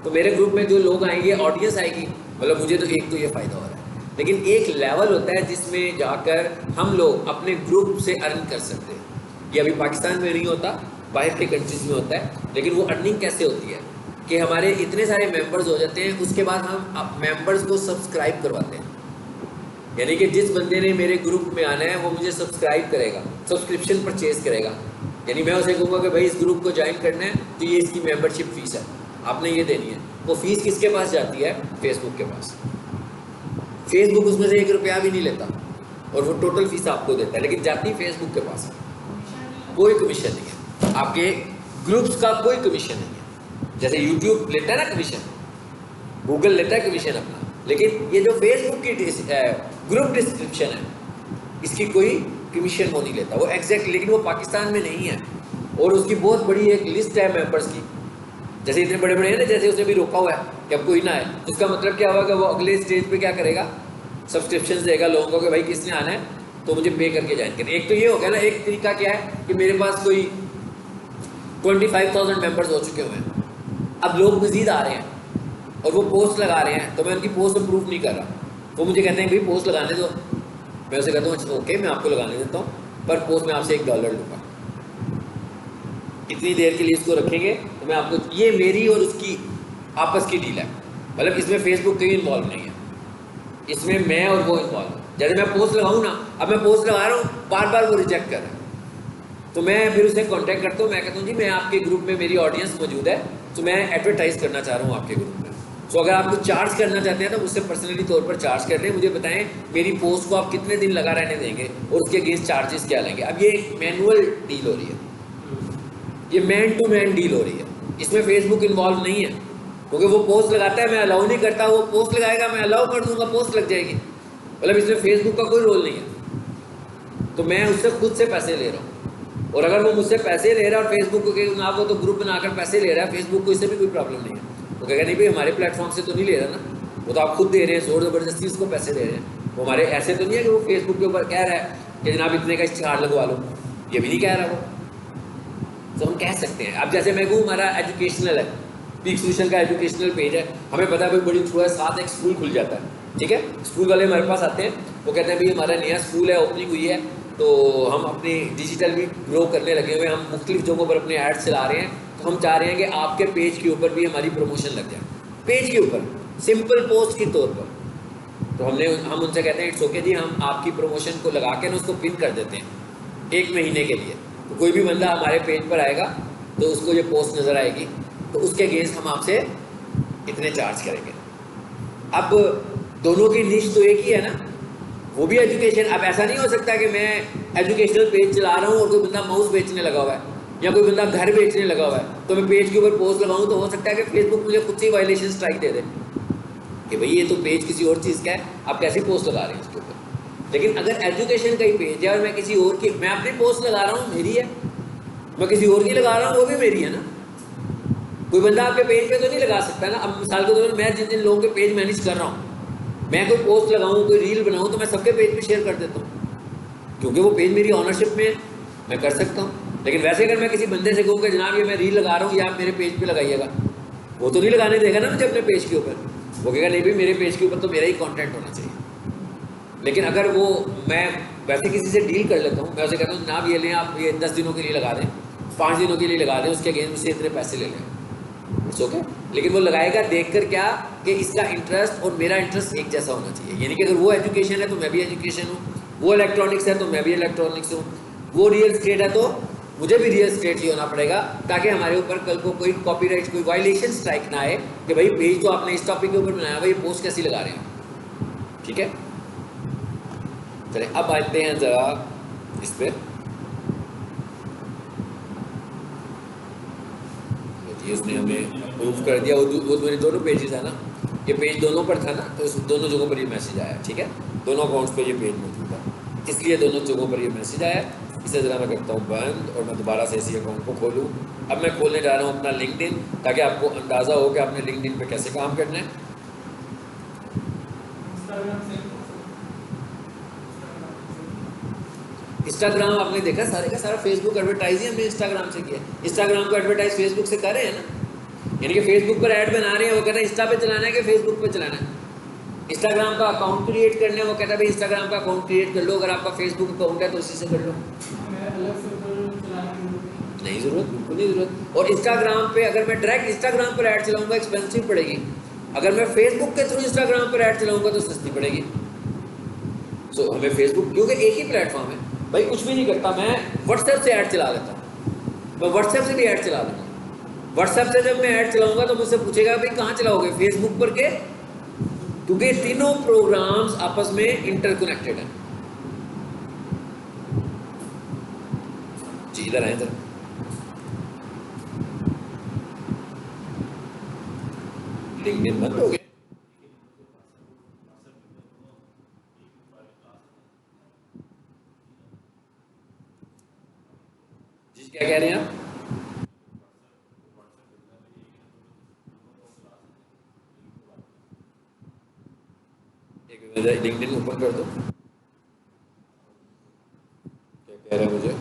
तो मेरे ग्रुप में जो लोग आएंगे, ऑडियंस आएगी, मतलब मुझे तो एक तो ये फ़ायदा हो रहा है, लेकिन एक लेवल होता है जिसमें जाकर हम लोग अपने ग्रुप से अर्न कर सकते हैं। ये अभी पाकिस्तान में नहीं होता, बाहर के कंट्रीज़ में होता है, लेकिन वो अर्निंग कैसे होती है कि हमारे इतने सारे मेंबर्स हो जाते हैं, उसके बाद हम मेंबर्स को सब्सक्राइब करवाते हैं, यानी कि जिस बंदे ने मेरे ग्रुप में आना है वो मुझे सब्सक्राइब करेगा, सब्सक्रिप्शन परचेज करेगा, यानी मैं उसे कहूँगा कि भाई इस ग्रुप को ज्वाइन करना है तो ये इसकी मेंबरशिप फ़ीस है, आपने ये देनी है। वो फीस किसके पास जाती है? फेसबुक के पास। फेसबुक उसमें से 1 रुपया भी नहीं लेता और वो टोटल फीस आपको देता है, लेकिन जाती फेसबुक के पास। कोई कमीशन नहीं है, आपके ग्रुप्स का कोई कमीशन नहीं है। जैसे यूट्यूब लेता है ना कमीशन, गूगल लेता है कमीशन अपना, लेकिन ये जो फेसबुक की ग्रुप डिस्क्रिप्शन है, इसकी कोई कमीशन वो नहीं लेता, वो एग्जैक्ट, लेकिन वो पाकिस्तान में नहीं है और उसकी बहुत बड़ी एक लिस्ट है मेंबर्स की। जैसे इतने बड़े बड़े हैं ना, जैसे उसने भी रोका हुआ है कि अब कोई ना आए, उसका मतलब क्या होगा कि वो अगले स्टेज पे क्या करेगा, सब्सक्रिप्शन देगा लोगों को कि भाई किसने आना है तो मुझे पे करके ज्वाइन करें। एक तो ये हो गया ना, एक तरीका क्या है कि मेरे पास कोई 25,000 मेंबर्स हो चुके हुए हैं, अब लोग मजीद आ रहे हैं और वो पोस्ट लगा रहे हैं, तो मैं उनकी पोस्ट अप्रूव नहीं कर रहा, वो मुझे कहते हैं भाई पोस्ट लगाने दो, मैं उसे कहता हूँ ओके मैं आपको लगाने देता हूँ, पर पोस्ट में आपसे $1 लूँगा, इतनी देर के लिए इसको रखेंगे तो मैं आपको, ये मेरी और उसकी आपस की डील है, मतलब इसमें फेसबुक कहीं इन्वॉल्व नहीं है, इसमें मैं और वो इन्वॉल्व है। जैसे मैं पोस्ट लगाऊँ ना, अब मैं पोस्ट लगा रहा हूँ, बार बार वो रिजेक्ट कर रहा है, तो मैं फिर उसे कांटेक्ट करता हूँ, मैं कहता हूँ जी मैं आपके ग्रुप में, मेरी ऑडियंस मौजूद है, तो मैं एडवर्टाइज करना चाह रहा हूँ आपके ग्रुप में, तो अगर आप कुछ चार्ज करना चाहते हैं तो मुझसे पर्सनली तौर पर चार्ज कर लें, मुझे बताएं मेरी पोस्ट को आप कितने दिन लगा रहने देंगे और उसके अगेंस्ट चार्जेस क्या लेंगे। अब ये एक मैनुअल डील हो रही है, ये मैन टू मैन डील हो रही है, इसमें फेसबुक इन्वॉल्व नहीं है, क्योंकि वो पोस्ट लगाता है, मैं अलाउ नहीं करता, वो पोस्ट लगाएगा, मैं अलाउ कर दूंगा, पोस्ट लग जाएगी, मतलब इसमें फेसबुक का कोई रोल नहीं है, तो मैं उससे खुद से पैसे ले रहा हूँ, और अगर वो मुझसे पैसे ले रहा है और फेसबुक को ना, वो तो ग्रुप बनाकर पैसे ले रहा है, फेसबुक को इससे भी कोई प्रॉब्लम नहीं है, वो कहेगा नहीं भाई हमारे प्लेटफॉर्म से तो नहीं ले रहा ना, वो तो आप खुद दे रहे हैं, जोर ज़बरदस्ती उसको पैसे दे रहे हैं, वो हमारे ऐसे तो नहीं है कि वो फेसबुक के ऊपर कह रहा है कि जनाब इतने का इश्तिहार लगवा लो, ये भी नहीं कह रहा वो, तो हम कह सकते हैं। अब जैसे मैं कहूँ हमारा एजुकेशनल है, पीक सोल्यूशन का एजुकेशनल पेज है, हमें पता है भाई बड़ी थोड़ा साथ एक स्कूल खुल जाता है, ठीक है, स्कूल वाले हमारे पास आते हैं, वो कहते हैं भाई हमारा नया स्कूल है, ओपनिंग हुई है, तो हम अपनी डिजिटल भी ग्रो करने लगे हुए हैं, हम मुख्तलिफ जगहों पर अपने ऐड चला रहे हैं, तो हम चाह रहे हैं कि आपके पेज के ऊपर भी हमारी प्रमोशन लग जाए, पेज के ऊपर सिंपल पोस्ट के तौर पर, तो हम उनसे कहते हैं इट्स ओके जी, हम आपकी प्रमोशन को लगा के ना उसको पिन कर देते हैं 1 महीने के लिए, तो कोई भी बंदा हमारे पेज पर आएगा तो उसको ये पोस्ट नज़र आएगी, तो उसके अगेंस्ट हम आपसे इतने चार्ज करेंगे। अब दोनों की निश तो एक ही है ना, वो भी एजुकेशन। अब ऐसा नहीं हो सकता कि मैं एजुकेशनल पेज चला रहा हूँ और कोई बंदा माउस बेचने लगा हुआ है या कोई बंदा घर बेचने लगा हुआ है, तो मैं पेज के ऊपर पोस्ट लगाऊँ, तो हो सकता है कि फेसबुक मुझे खुद से ही वायलेशन स्ट्राइक दे दे कि भाई ये तो पेज किसी और चीज़ का है, आप कैसी पोस्ट लगा रहे हैं उसके ऊपर। लेकिन अगर एजुकेशन का ही पेज है और मैं किसी और की, मैं अपनी पोस्ट लगा रहा हूँ मेरी है, मैं किसी और की लगा रहा हूँ वो भी मेरी है ना, कोई बंदा आपके पेज पे तो नहीं लगा सकता ना। अब मिसाल के तौर पर मैं जिन जिन लोगों के पेज मैनेज कर रहा हूँ, मैं कोई पोस्ट लगाऊँ, कोई रील बनाऊँ, तो मैं सबके पेज पे शेयर कर देता हूँ, क्योंकि वो पेज मेरी ऑनरशिप में है, मैं कर सकता हूँ। लेकिन वैसे अगर मैं किसी बंदे से कहूँ कि जनाब ये मैं रील लगा रहा हूँ, या आप मेरे पेज पे लगाइएगा, वो तो नहीं लगाने देगा ना मुझे अपने पेज के ऊपर, वो कहेगा नहीं भाई मेरे पेज के ऊपर तो मेरा ही कंटेंट होना चाहिए। लेकिन अगर वो, मैं वैसे किसी से डील कर लेता हूँ, मैं उसे कहता हूँ जनाब ये लें, आप ये 10 दिनों के लिए लगा दें, 5 दिनों के लिए लगा दें, उसके अगेंस्ट से इतने पैसे ले लें, इट्स ओके। लेकिन वो लगाएगा देखकर क्या कि इसका इंटरेस्ट और मेरा इंटरेस्ट एक जैसा होना चाहिए, यानी कि अगर वो एजुकेशन है तो मैं भी एजुकेशन हूँ, वो इलेक्ट्रॉनिक्स है तो मैं भी इलेक्ट्रॉनिक्स हूँ, वो रियल स्टेट है तो मुझे भी रियल स्टेट ही होना पड़ेगा, ताकि हमारे ऊपर कल को कोई कॉपीराइट, कोई वायलेशन स्ट्राइक ना आए कि भाई पेज तो आपने इस टॉपिक के ऊपर बनाया, भाई पोस्ट कैसी लगा रहे हैं। ठीक है, चलिए अब आते हैं ज़रा इस पर। ये उसने हमें अप्रूव कर दिया। वो मेरे दोनों पेजेस है ना, ये पेज दोनों पर था ना, तो इस दोनों जगहों पर ये मैसेज आया। ठीक है, दोनों अकाउंट्स पे ये पेज मौजूद है, इसलिए दोनों जगहों पर ये मैसेज आया। इसे ज़रा मैं करता हूँ बंद और मैं दोबारा से इसी अकाउंट को खोलूँ। अब मैं खोलने जा रहा हूँ अपना लिंक्डइन, ताकि आपको अंदाज़ा हो कि आपने लिंक्डइन पे कैसे काम करना है। इंस्टाग्राम आपने देखा सारे का सारा फेसबुक एडवर्टाइज ही हमने इंस्टाग्राम से किया। इंस्टाग्राम को एडवर्टाइज फेसबुक से कर रहे हैं ना, यानी कि फेसबुक पर ऐड बना रहे हैं, वो कहता है इंस्टा पे चलाना है कि फेसबुक पे चलाना है। इंस्टाग्राम का अकाउंट क्रिएट करना है, वो कहता है भाई इंस्टाग्राम का अकाउंट क्रिएट कर लो, अगर आपका फेसबुक अकाउंट है तो उसी से कर लो। नहीं ज़रूरत, बिल्कुल नहीं ज़रूरत। और इंस्टाग्राम पे अगर मैं डायरेक्ट इंस्टाग्राम पर ऐड चलाऊंगा एक्सपेंसिव पड़ेगी, अगर मैं फेसबुक के थ्रू इंस्टाग्राम पर ऐड चलाऊंगा तो सस्ती पड़ेगी। सो हमें फेसबुक, क्योंकि एक ही प्लेटफॉर्म है भाई, कुछ भी नहीं करता, मैं व्हाट्सएप से ऐड चला लेता हूँ, मैं व्हाट्सएप से भी ऐड चला लूँगा। व्हाट्सएप से जब मैं ऐड चलाऊंगा तो मुझसे पूछेगा भाई कहाँ चलाओगे, फेसबुक पर के, क्योंकि तीनों प्रोग्राम्स आपस में इंटरकनेक्टेड हैं। जी इधर आए, इधर लिंक्डइन बंद हो गया। जी क्या कह रहे हैं आप? एक लिंक्डइन ओपन कर दो। क्या कह रहा है मुझे,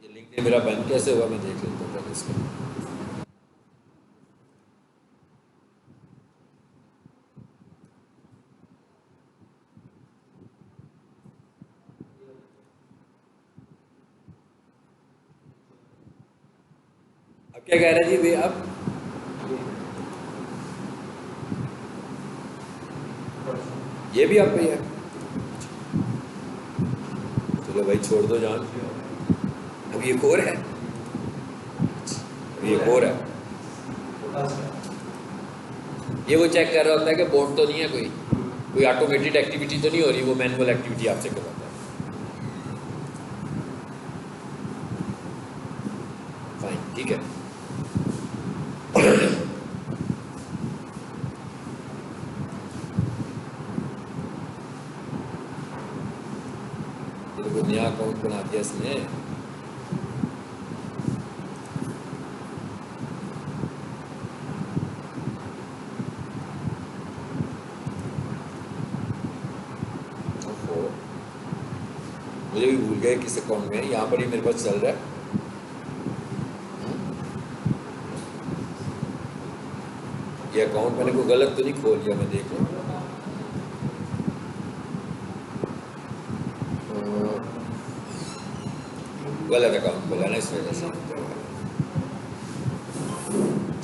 ये लिंक्डइन मेरा बंद कैसे हुआ, मैं देख लेता हूँ पहले इसका। अब क्या कह रहे हैं जी भाई, अब ये भी आप पे है। चलो भाई छोड़ दो जान, अब ये कोर है, ये कोर है। ये वो चेक कर रहा होता है कि बोर्ड तो नहीं है, कोई ऑटोमेटेड एक्टिविटी तो नहीं हो रही, वो मैनुअल एक्टिविटी आपसे करवाता है। फाइन, ठीक है। नया अकाउंट बना दिया इसने। मुझे भी भूल गए किस अकाउंट में है, यहाँ पर ही मेरे पास चल रहा है। ये अकाउंट मैंने कोई गलत तो नहीं खोल लिया, मैं देख लूँ। गलत अकाउंट खोला ना इस वजह से।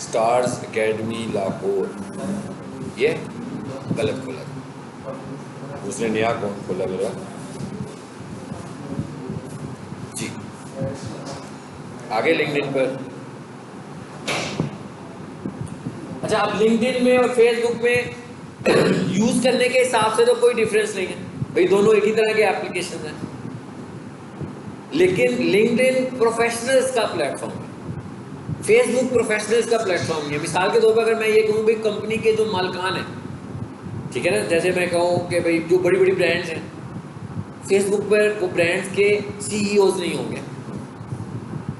स्टार्स एकेडमी लाहौर, ये गलत खोला, उसने नया अकाउंट खोला मेरा। जी आगे लिंक्डइन पर। अच्छा, अब लिंक्डइन में और फेसबुक में यूज करने के हिसाब से तो कोई डिफरेंस नहीं है भाई, दोनों एक ही तरह के एप्लीकेशन हैं। लेकिन लिंक्डइन प्रोफेशनल्स का प्लेटफॉर्म है, फेसबुक प्रोफेशनल्स का प्लेटफॉर्म है। मिसाल के तौर पर अगर मैं ये कहूँ भाई कंपनी के जो मालिकान हैं, ठीक है ना, जैसे मैं कहूँ कि भाई जो बड़ी बड़ी ब्रांड्स हैं, फेसबुक पर वो ब्रांड्स के सीईओज नहीं होंगे,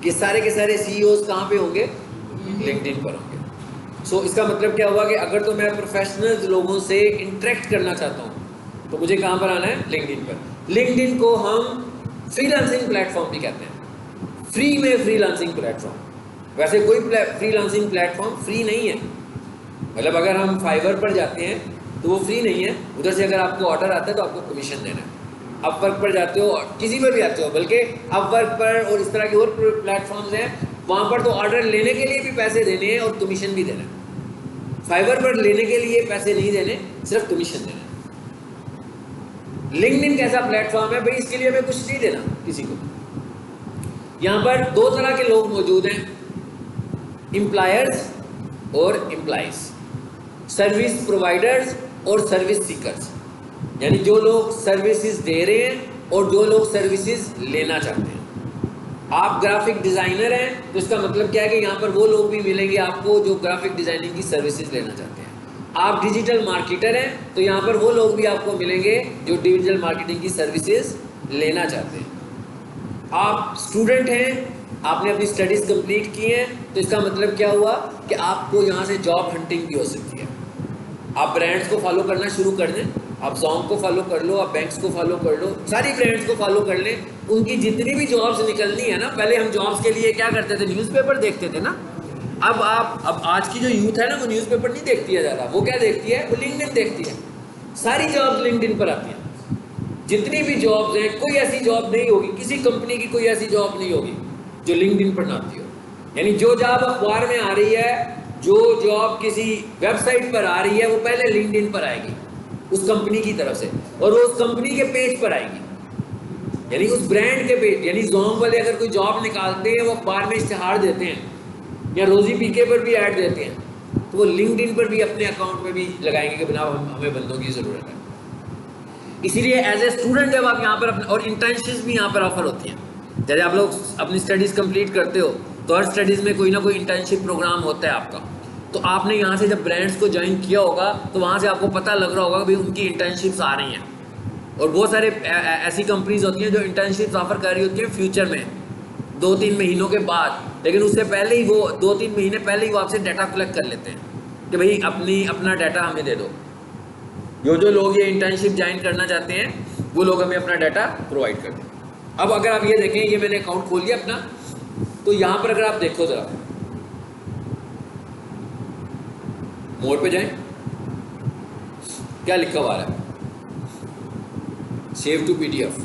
ये सारे के सारे सीईओज कहाँ पे होंगे, लिंक्डइन पर होंगे। सो इसका मतलब क्या हुआ कि अगर तो मैं प्रोफेशनल्स लोगों से इंटरेक्ट करना चाहता हूँ तो मुझे कहाँ पर आना है, लिंक्डइन पर। लिंक्डइन को हम फ्रीलांसिंग प्लेटफॉर्म भी कहते हैं, फ्री में फ्रीलांसिंग प्लेटफॉर्म। वैसे कोई फ्रीलांसिंग प्लेटफॉर्म फ्री नहीं है, मतलब अगर हम फाइवर पर जाते हैं तो वो फ्री नहीं है, उधर से अगर आपको ऑर्डर आता है तो आपको कमीशन देना है। अपवर्क पर जाते हो, किसी पर भी आते हो, बल्कि अपवर्क पर और इस तरह के और प्लेटफॉर्म्स हैं, वहाँ पर तो ऑर्डर लेने के लिए भी पैसे देने हैं और कमीशन भी देना है। फाइवर पर लेने के लिए पैसे नहीं देने, सिर्फ कमीशन देना है। लिंक्डइन कैसा प्लेटफॉर्म है भाई, इसके लिए हमें कुछ नहीं देना किसी को। यहाँ पर दो तरह के लोग मौजूद हैं, एम्प्लॉयर्स और एम्प्लॉइज, सर्विस प्रोवाइडर्स और सर्विस सीकर्स, यानी जो लोग सर्विसेज दे रहे हैं और जो लोग सर्विसेज लेना चाहते हैं। आप ग्राफिक डिज़ाइनर हैं तो इसका मतलब क्या है कि यहाँ पर वो लोग भी मिलेंगे आपको जो ग्राफिक डिज़ाइनिंग की सर्विसेज लेना चाहते हैं। आप डिजिटल मार्केटर हैं तो यहाँ पर वो लोग भी आपको मिलेंगे जो डिजिटल मार्केटिंग की सर्विसेज लेना चाहते हैं। आप स्टूडेंट हैं, आपने अपनी स्टडीज़ कंप्लीट की हैं तो इसका मतलब क्या हुआ कि आपको यहाँ से जॉब हंटिंग भी हो सकती है। आप ब्रांड्स को फॉलो करना शुरू कर दें, आप जॉन्ग को फॉलो कर लो, आप बैंक्स को फॉलो कर लो, सारी ब्रांड्स को फॉलो कर लें। उनकी जितनी भी जॉब्स निकलनी है ना, पहले हम जॉब्स के लिए क्या करते थे, न्यूज़पेपर देखते थे ना। अब आज की जो यूथ है ना वो न्यूज़पेपर नहीं देखती है ज़्यादा, वो क्या देखती है, वो लिंक्डइन देखती है। सारी जॉब्स लिंक्डइन पर आती हैं। जितनी भी जॉब्स हैं, कोई ऐसी जॉब नहीं होगी, किसी कंपनी की कोई ऐसी जॉब नहीं होगी जो लिंक्डइन पर ना आती हो। यानी जो जॉब अखबार में आ रही है, जो जॉब किसी वेबसाइट पर आ रही है, वो पहले लिंक्डइन पर आएगी उस कंपनी की तरफ से, और वो उस कंपनी के पेज पर आएगी, यानी उस ब्रांड के पेज। यानी जोम वाले अगर कोई जॉब निकालते हैं, वो अखबार में इश्तिहार देते हैं या रोजी पीके पर भी ऐड देते हैं, तो वो लिंक्डइन पर भी अपने अकाउंट में भी लगाएंगे कि बिना हमें बंदों की ज़रूरत है। इसीलिए एज ए स्टूडेंट जब आप यहाँ पर अपने, और इंटर्नशिप्स भी यहाँ पर ऑफर होती हैं। जैसे आप लोग अपनी स्टडीज़ कंप्लीट करते हो तो हर स्टडीज़ में कोई ना कोई इंटर्नशिप प्रोग्राम होता है आपका। तो आपने यहाँ से जब ब्रांड्स को ज्वाइन किया होगा तो वहाँ से आपको पता लग रहा होगा कि भाई उनकी इंटर्नशिप्स आ रही हैं। और बहुत सारे ऐसी कंपनीज होती हैं जो इंटर्नशिप्स ऑफर कर रही होती हैं फ्यूचर में 2-3 महीनों के बाद, लेकिन उससे पहले ही वो 2-3 महीने पहले ही वो आपसे डाटा कलेक्ट कर लेते हैं कि भाई अपना डाटा हमें दे दो। जो लोग ये इंटर्नशिप ज्वाइन करना चाहते हैं वो लोग हमें अपना डाटा प्रोवाइड कर दें। अब अगर आप ये देखें, ये मैंने अकाउंट खोल लिया अपना, तो यहाँ पर अगर आप देखो ज़रा, मोड पे जाएं, क्या लिखा हुआ है, सेव टू पीडीएफ।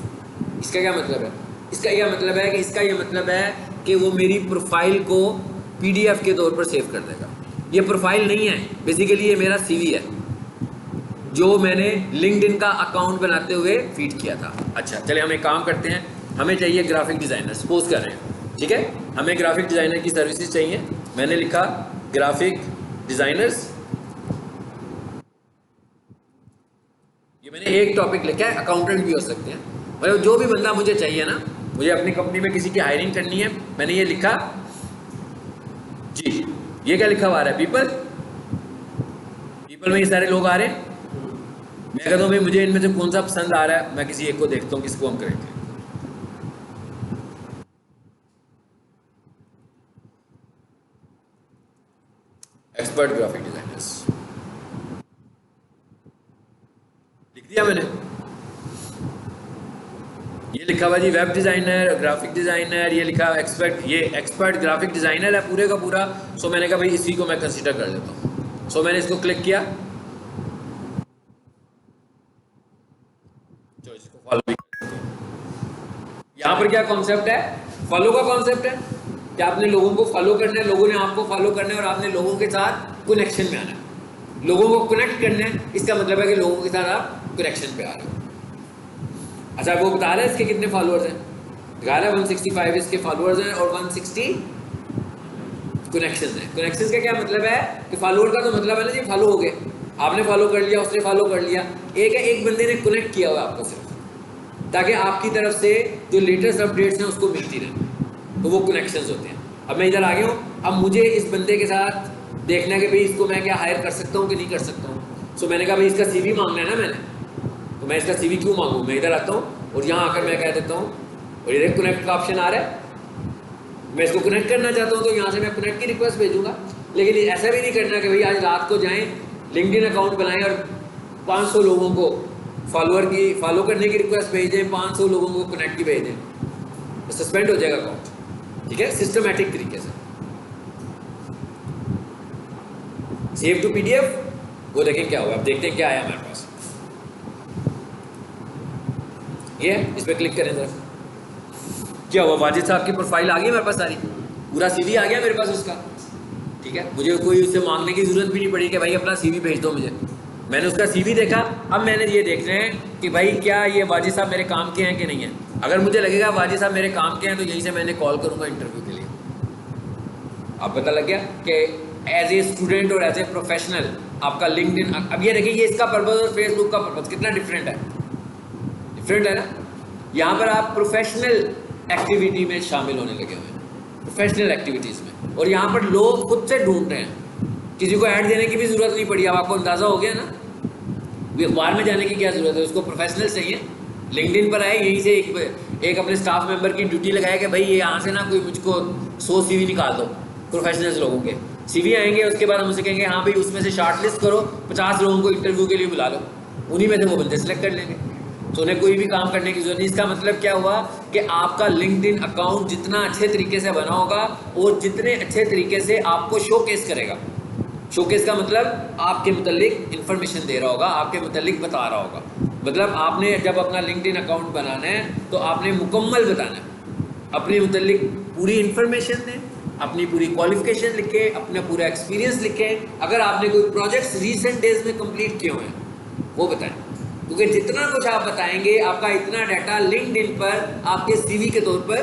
इसका क्या मतलब है? इसका यह मतलब है कि वो मेरी प्रोफाइल को पीडीएफ के तौर पर सेव कर देगा। ये प्रोफाइल नहीं है, बेसिकली ये मेरा सीवी है जो मैंने लिंक्डइन का अकाउंट बनाते हुए फीड किया था। अच्छा चलिए हम एक काम करते हैं, हमें चाहिए ग्राफिक डिज़ाइनर, सपोज कर रहे हैं, ठीक है, हमें ग्राफिक डिज़ाइनर की सर्विसेज चाहिए। मैंने लिखा ग्राफिक डिज़ाइनर्स, ये मैंने एक टॉपिक लिखा है, अकाउंटेंट भी हो सकते हैं, मतलब जो भी बंदा मुझे चाहिए ना, मुझे अपनी कंपनी में किसी की हायरिंग करनी है, मैंने ये लिखा जी। ये क्या लिखा हुआ है, पीपल में ये सारे लोग आ रहे हैं। मैं कहता हूँ भाई मुझे इनमें से कौन सा पसंद आ रहा है, मैं किसी एक को देखता हूँ किसको हम करेंगे। एक्सपर्ट ग्राफिक डिजाइनर्स लिख दिया मैंने। ये लिखा हुआ जी वेब डिज़ाइनर, ग्राफिक डिज़ाइनर, ये लिखा एक्सपर्ट, ये एक्सपर्ट ग्राफिक डिज़ाइनर है पूरे का पूरा। सो मैंने कहा भाई इसी को मैं कंसीडर कर लेता हूँ। सो मैंने इसको क्लिक किया, जो इसको फॉलो भी कर। यहाँ पर क्या कॉन्सेप्ट है, फॉलो का कॉन्सेप्ट है कि आपने लोगों को फॉलो करना है, लोगों ने आपको फॉलो करना है और आपने लोगों के साथ कनेक्शन में आना है, लोगों को कनेक्ट करना है। इसका मतलब है कि लोगों के साथ आप कनेक्शन पे आ रहे हो। अच्छा वो बता रहे हैं इसके कितने फॉलोअर्स हैं, दिखा रहा है 165 इसके फॉलोअर्स हैं और 160 कनेक्शंस हैं। कनेक्शंस का क्या मतलब है कि फॉलोअर का तो मतलब है ना जी फॉलो हो गए, आपने फॉलो कर लिया, उसने फॉलो कर लिया। एक है एक बंदे ने कनेक्ट किया हुआ आपको सिर्फ, ताकि आपकी तरफ से जो लेटेस्ट अपडेट्स हैं उसको मिलती रहे, तो वो कनेक्शंस होते हैं। अब मैं इधर आ गया हूँ, अब मुझे इस बंदे के साथ देखना है कि भाई इसको मैं क्या हायर कर सकता हूँ कि नहीं कर सकता हूँ। सो मैंने कहा भाई इसका CV मांगना है ना मैंने, तो मैं इसका CV क्यों मांगूँ। मैं इधर आता हूँ और यहाँ आकर मैं कह देता हूँ, और इधर कनेक्ट का ऑप्शन आ रहा है, मैं इसको कनेक्ट करना चाहता हूँ तो यहाँ से मैं कनेक्ट की रिक्वेस्ट भेजूँगा। लेकिन ऐसा भी नहीं करना कि भाई आज रात को जाएँ लिंक्डइन अकाउंट बनाएं और 500 लोगों को फॉलो करने की रिक्वेस्ट भेज दें, 500 लोगों को कनेक्ट की भेज दें, तो सस्पेंड हो जाएगा अकाउंट। ठीक है, सिस्टमैटिक तरीके से। सेव टू पीडीएफ, वो देखें क्या हुआ, अब देखते हैं क्या आया हमारे पास। ये इस पर क्लिक करें जरा, क्या हुआ, वाजिद साहब की प्रोफाइल आ गई मेरे पास, सारी पूरा CV आ गया मेरे पास उसका। ठीक है, मुझे कोई उससे मांगने की जरूरत भी नहीं पड़ी कि भाई अपना CV भेज दो मुझे। मैंने उसका CV देखा, अब मैंने ये देखना है कि भाई क्या ये वाजिद साहब मेरे काम के हैं कि नहीं है। अगर मुझे लगेगा वाजिद साहब मेरे काम के हैं तो यहीं से मैंने कॉल करूँगा इंटरव्यू के लिए। अब पता लग गया कि एज ए स्टूडेंट और एज ए प्रोफेशनल आपका लिंक्डइन। अब ये देखिए, ये इसका पर्पज़ और फेसबुक का पर्पज़ कितना डिफरेंट है, डिफरेंट है ना। यहाँ पर आप प्रोफेशनल एक्टिविटी में शामिल होने लगे हुए हैं, प्रोफेशनल एक्टिविटीज़ में। और यहाँ पर लोग खुद से ढूंढ रहे हैं, किसी को ऐड देने की भी ज़रूरत नहीं पड़ी। अब आपको अंदाज़ा हो गया ना, अखबार में जाने की क्या ज़रूरत है, उसको प्रोफेशनल चाहिए। लिंक्डइन पर आए, यहीं से एक अपने स्टाफ मेंबर की ड्यूटी लगाया कि भाई ये यहाँ से ना कोई मुझको 100 CV निकाल दो प्रोफेशनल्स लोगों के। CV आएंगे, उसके बाद हम उसे कहेंगे हाँ भाई उसमें से शार्ट लिस्ट करो, 50 लोगों को इंटरव्यू के लिए बुला लो, उन्हीं में से वो बंदे सेलेक्ट कर लेंगे। तो उन्हें कोई भी काम करने की जरूरत नहीं। इसका मतलब क्या हुआ कि आपका लिंक्डइन अकाउंट जितना अच्छे तरीके से बना होगा और जितने अच्छे तरीके से आपको शोकेस करेगा, शोकेस का मतलब आपके मुतालिक इन्फॉर्मेशन दे रहा होगा, आपके मुतालिक बता रहा होगा। मतलब आपने जब अपना लिंक्डइन अकाउंट बनाना है तो आपने मुकम्मल बताना है, अपने मुतालिक पूरी इन्फॉर्मेशन दें, अपनी पूरी क्वालिफिकेशन लिखें, अपना पूरा एक्सपीरियंस लिखें। अगर आपने कोई प्रोजेक्ट्स रीसेंट डेज में कंप्लीट किए हुए हैं वो बताएं, क्योंकि जितना कुछ आप बताएंगे आपका इतना डाटा लिंक्डइन पर आपके CV के तौर पर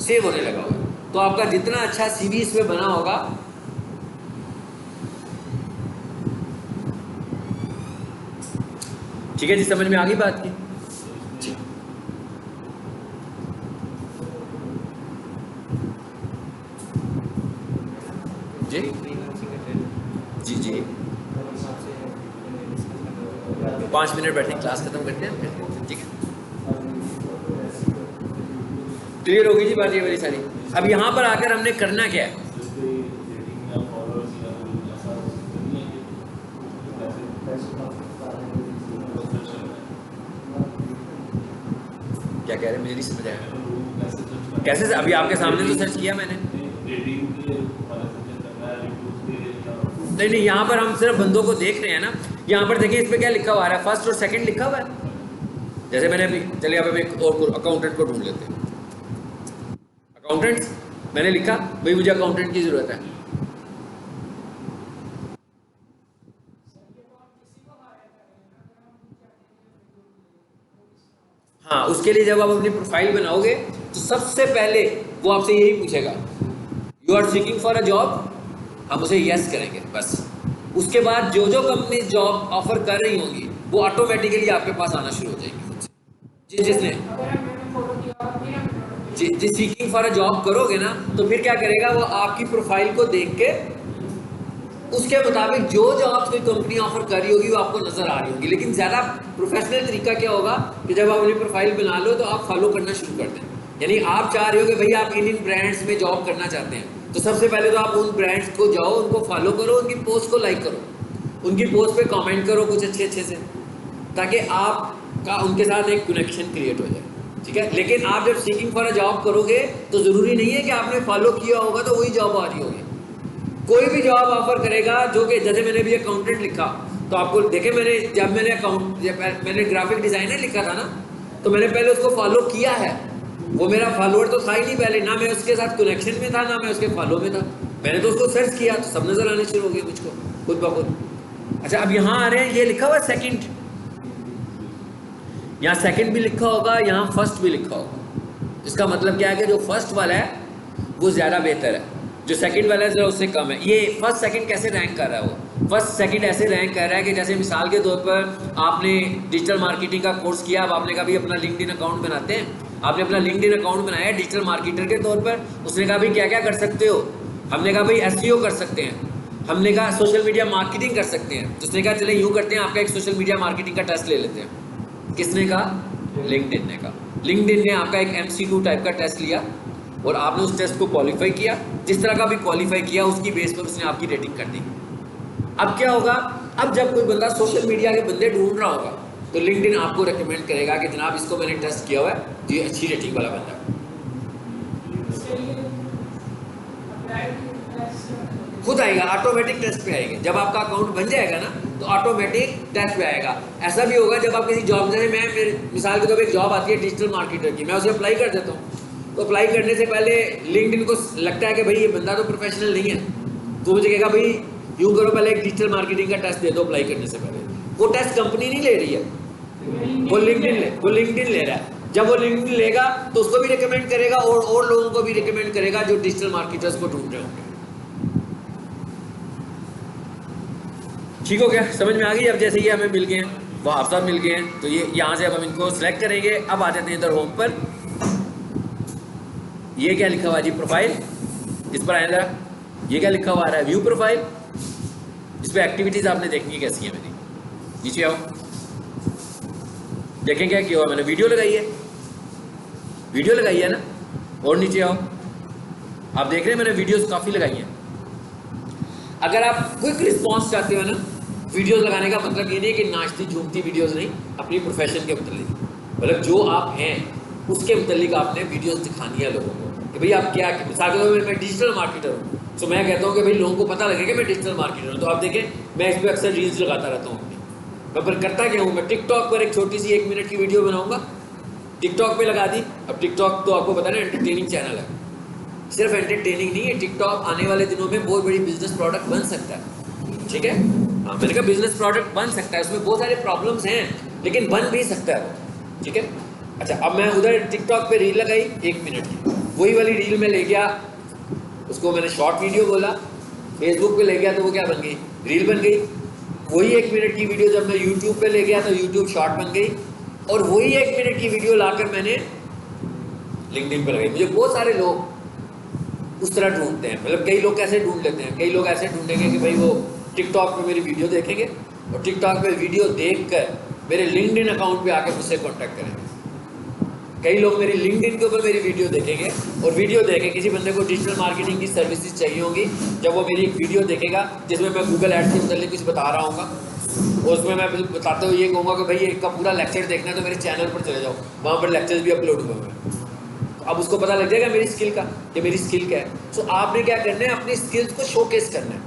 सेव होने लगा होगा। तो आपका जितना अच्छा CV इसमें बना होगा, ठीक है जी, समझ में आ गई बात की? जी जी जी 5 मिनट बैठने, क्लास खत्म करते हैं, ठीक है? क्लियर हो गई जी बात ये वाली सारी। अब यहाँ पर आकर हमने करना क्या है? क्या कह रहे हैं, मुझे नहीं समझ आया। कैसे? अभी आपके सामने तो सर्च किया मैंने। नहीं, यहाँ पर हम सिर्फ बंदों को देख रहे हैं ना। यहाँ पर देखिए इस पे क्या लिखा हुआ है, फर्स्ट और सेकंड लिखा हुआ है। जैसे मैंने अभी, चलिए अब एक और अकाउंटेंट को ढूंढ लेते हैं। अकाउंटेंट्स मैंने लिखा, भाई मुझे अकाउंटेंट की जरूरत है। हाँ, उसके लिए जब आप अपनी प्रोफाइल बनाओगे तो सबसे पहले वो आपसे यही पूछेगा, you are seeking for a job. हम उसे यस करेंगे बस। उसके बाद जो जो कंपनी जॉब ऑफर कर रही होंगी वो ऑटोमेटिकली आपके पास आना शुरू हो जाएंगी। जिसने जिस सीकिंग फॉर अ जॉब करोगे ना, तो फिर क्या करेगा वो, आपकी प्रोफाइल को देख के उसके मुताबिक जो जॉब कोई कंपनी ऑफर कर रही होगी वो आपको नजर आ रही होगी। लेकिन ज़्यादा प्रोफेशनल तरीका क्या होगा कि जब आप अपनी प्रोफाइल बना लो तो आप फॉलो करना शुरू कर दें। यानी आप चाह रहे हो कि भाई आप इन ब्रांड्स में जॉब करना चाहते हैं, तो सबसे पहले तो आप उन ब्रांड्स को जाओ, उनको फॉलो करो, उनकी पोस्ट को लाइक करो, उनकी पोस्ट पे कमेंट करो कुछ अच्छे से, ताकि आपका उनके साथ एक कनेक्शन क्रिएट हो जाए, ठीक है? लेकिन आप जब सीकिंग फॉर अ जॉब करोगे तो ज़रूरी नहीं है कि आपने फॉलो किया होगा तो वही जॉब आ रही होगी। कोई भी जॉब ऑफर करेगा, जो कि जैसे मैंने भी अकाउंटेंट लिखा तो आपको देखे, जब मैंने ग्राफिक डिज़ाइनर लिखा था ना, तो मैंने पहले उसको फॉलो किया है। वो मेरा फॉलोअर तो था ही नहीं पहले, ना मैं उसके साथ कनेक्शन में था, ना मैं उसके फॉलो में था। मैंने तो उसको सर्च किया तो सब नज़र आने शुरू हो गए मुझको खुद ब खुद। अच्छा, अब यहाँ आ रहे हैं, ये लिखा हुआ सेकंड, यहाँ सेकंड भी लिखा होगा, यहाँ फर्स्ट भी लिखा होगा। इसका मतलब क्या है कि जो फर्स्ट वाला है वो ज़्यादा बेहतर है, जो सेकंड वाला है जरा उससे कम है। ये फर्स्ट सेकंड कैसे रैंक कर रहा है? वो फर्स्ट सेकंड ऐसे रैंक कर रहा है कि जैसे मिसाल के तौर पर आपने डिजिटल मार्केटिंग का कोर्स किया, अब आपने कहा भी अपना लिंक्डइन अकाउंट बनाते हैं, आपने अपना लिंक्डइन अकाउंट बनाया डिजिटल मार्केटर के तौर पर। उसने कहा भाई क्या क्या कर सकते हो? हमने कहा भाई SEO कर सकते हैं, हमने कहा सोशल मीडिया मार्केटिंग कर सकते हैं। तो उसने कहा चले यूँ करते हैं, आपका एक सोशल मीडिया मार्केटिंग का टेस्ट ले लेते हैं। किसने कहा? लिंक्डइन ने कहा। लिंक्डइन ने आपका एक MCQ टाइप का टेस्ट लिया और आपने उस टेस्ट को क्वालिफाई किया। जिस तरह का भी क्वालिफाई किया उसकी बेस पर उसने आपकी रेटिंग कर दी। अब क्या होगा, अब जब कोई बंदा सोशल मीडिया के बंदे ढूंढ रहा होगा तो लिंक्डइन आपको रेकमेंड करेगा कि जनाब इसको मैंने टेस्ट किया हुआ है, ये अच्छी रेटिंग वाला बंदा। खुद आएगा, ऑटोमेटिक टेस्ट पे आएगा। जब आपका अकाउंट बन जाएगा ना तो ऑटोमेटिक टेस्ट पे आएगा। ऐसा भी होगा जब आप किसी जॉब, जैसे मैं मेरे मिसाल के तौर पर एक जॉब आती है डिजिटल मार्केटर की, मैं उसे अप्लाई कर देता हूँ। तो अप्लाई करने से पहले लिंक्डइन को लगता है कि भाई ये बंदा तो प्रोफेशनल नहीं है, तो मुझे कहेगा भाई यूँ करो, पहले एक डिजिटल मार्केटिंग का टेस्ट दे दो अप्लाई करने से पहले। वो टेस्ट कंपनी नहीं ले रही है, वो लिंक्डइन ले रहा है। जब वो लिंक्डइन लेगा तो उसको भी रिकमेंड करेगा और लोगों को भी रिकमेंड करेगा जो डिजिटल मार्केटर्स को ढूंढ रहे होंगे। ठीक हो गया? समझ में आ गई? अब जैसे ये हमें मिल गए हैं, वो आप सब मिल गए हैं, तो ये यहाँ से अब हम इनको सेलेक्ट करेंगे। अब आ जाते हैं इधर होम पर। ये क्या लिखा हुआ है जी, प्रोफाइल, इस पर आए जरा, ये क्या लिखा हुआ आ रहा है, व्यू प्रोफाइल। इस पर एक्टिविटीज आपने देखनी कैसी है मेरी, नीचे आओ, देखें क्या किया हुआ मैंने, वीडियो लगाई है, वीडियो लगाई है ना, और नीचे आओ, आप देख रहे हैं मैंने वीडियोस काफ़ी लगाई हैं। अगर आप क्विक रिस्पॉन्स चाहते हो ना, वीडियोस लगाने का मतलब ये नहीं है कि नाचती झूमती वीडियोस नहीं, अपनी प्रोफेशन के मतलब, मतलब जो आप हैं उसके मतलब आपने वीडियोस दिखानी है लोगों को कि भाई आप क्या, मिसाल के तौर पर मैं डिजिटल मार्केटर हूँ, तो मैं कहता हूँ कि भाई लोगों को पता लगे कि मैं डिजिटल मार्केटर हूँ। तो आप देखें मैं इस पर अक्सर रील्स लगाता रहता हूँ अपनी, मैं पर करता क्या हूँ, मैं टिकटॉक पर एक छोटी सी 1 मिनट की वीडियो बनाऊँगा, टिकटॉक पे लगा दी। अब टिकटॉक तो आपको पता है ना एंटरटेनिंग चैनल है, सिर्फ एंटरटेनिंग नहीं है, टिकटॉक आने वाले दिनों में बहुत बड़ी बिजनेस प्रोडक्ट बन सकता है, ठीक है। हाँ मैंने कहा बिजनेस प्रोडक्ट बन सकता है, उसमें बहुत सारे प्रॉब्लम्स हैं लेकिन बन भी सकता है, ठीक है। अच्छा अब मैं उधर टिकटॉक पे रील लगाई 1 मिनट की, वही वाली रील में ले गया, उसको मैंने शॉर्ट वीडियो बोला, फेसबुक पे ले गया तो वो क्या बन गई, रील बन गई। वही 1 मिनट की वीडियो जब मैं यूट्यूब पे ले गया तो यूट्यूब शॉर्ट बन गई, और वही 1 मिनट की वीडियो लाकर मैंने लिंक्डइन पे लगाई। मुझे बहुत सारे लोग उस तरह ढूंढते हैं, मतलब कई लोग कैसे ढूंढ लेते हैं, कई लोग ऐसे ढूंढेंगे कि भाई वो टिकटॉक पे मेरी वीडियो देखेंगे और टिकटॉक पे वीडियो देखकर मेरे लिंक्डइन अकाउंट पे आकर मुझसे कांटेक्ट करेंगे। कई लोग मेरी लिंक्डइन के ऊपर मेरी वीडियो देखेंगे और वीडियो देखे, किसी बंदे को डिजिटल मार्केटिंग की सर्विसेज चाहिए होंगी, जब वो मेरी एक वीडियो देखेगा जिसमें मैं गूगल एड्स के मतलब कुछ बता रहा हूँ और उसमें मैं बताते हुए ये कहूँगा कि भाई इसका पूरा लेक्चर देखना है तो मेरे चैनल पर चले जाओ, वहाँ पर लेक्चर्स भी अपलोड हुए हैं। अब उसको पता लग जाएगा मेरी स्किल का कि मेरी स्किल क्या है। सो आपने क्या करना है, अपनी स्किल्स को शोकेस करना है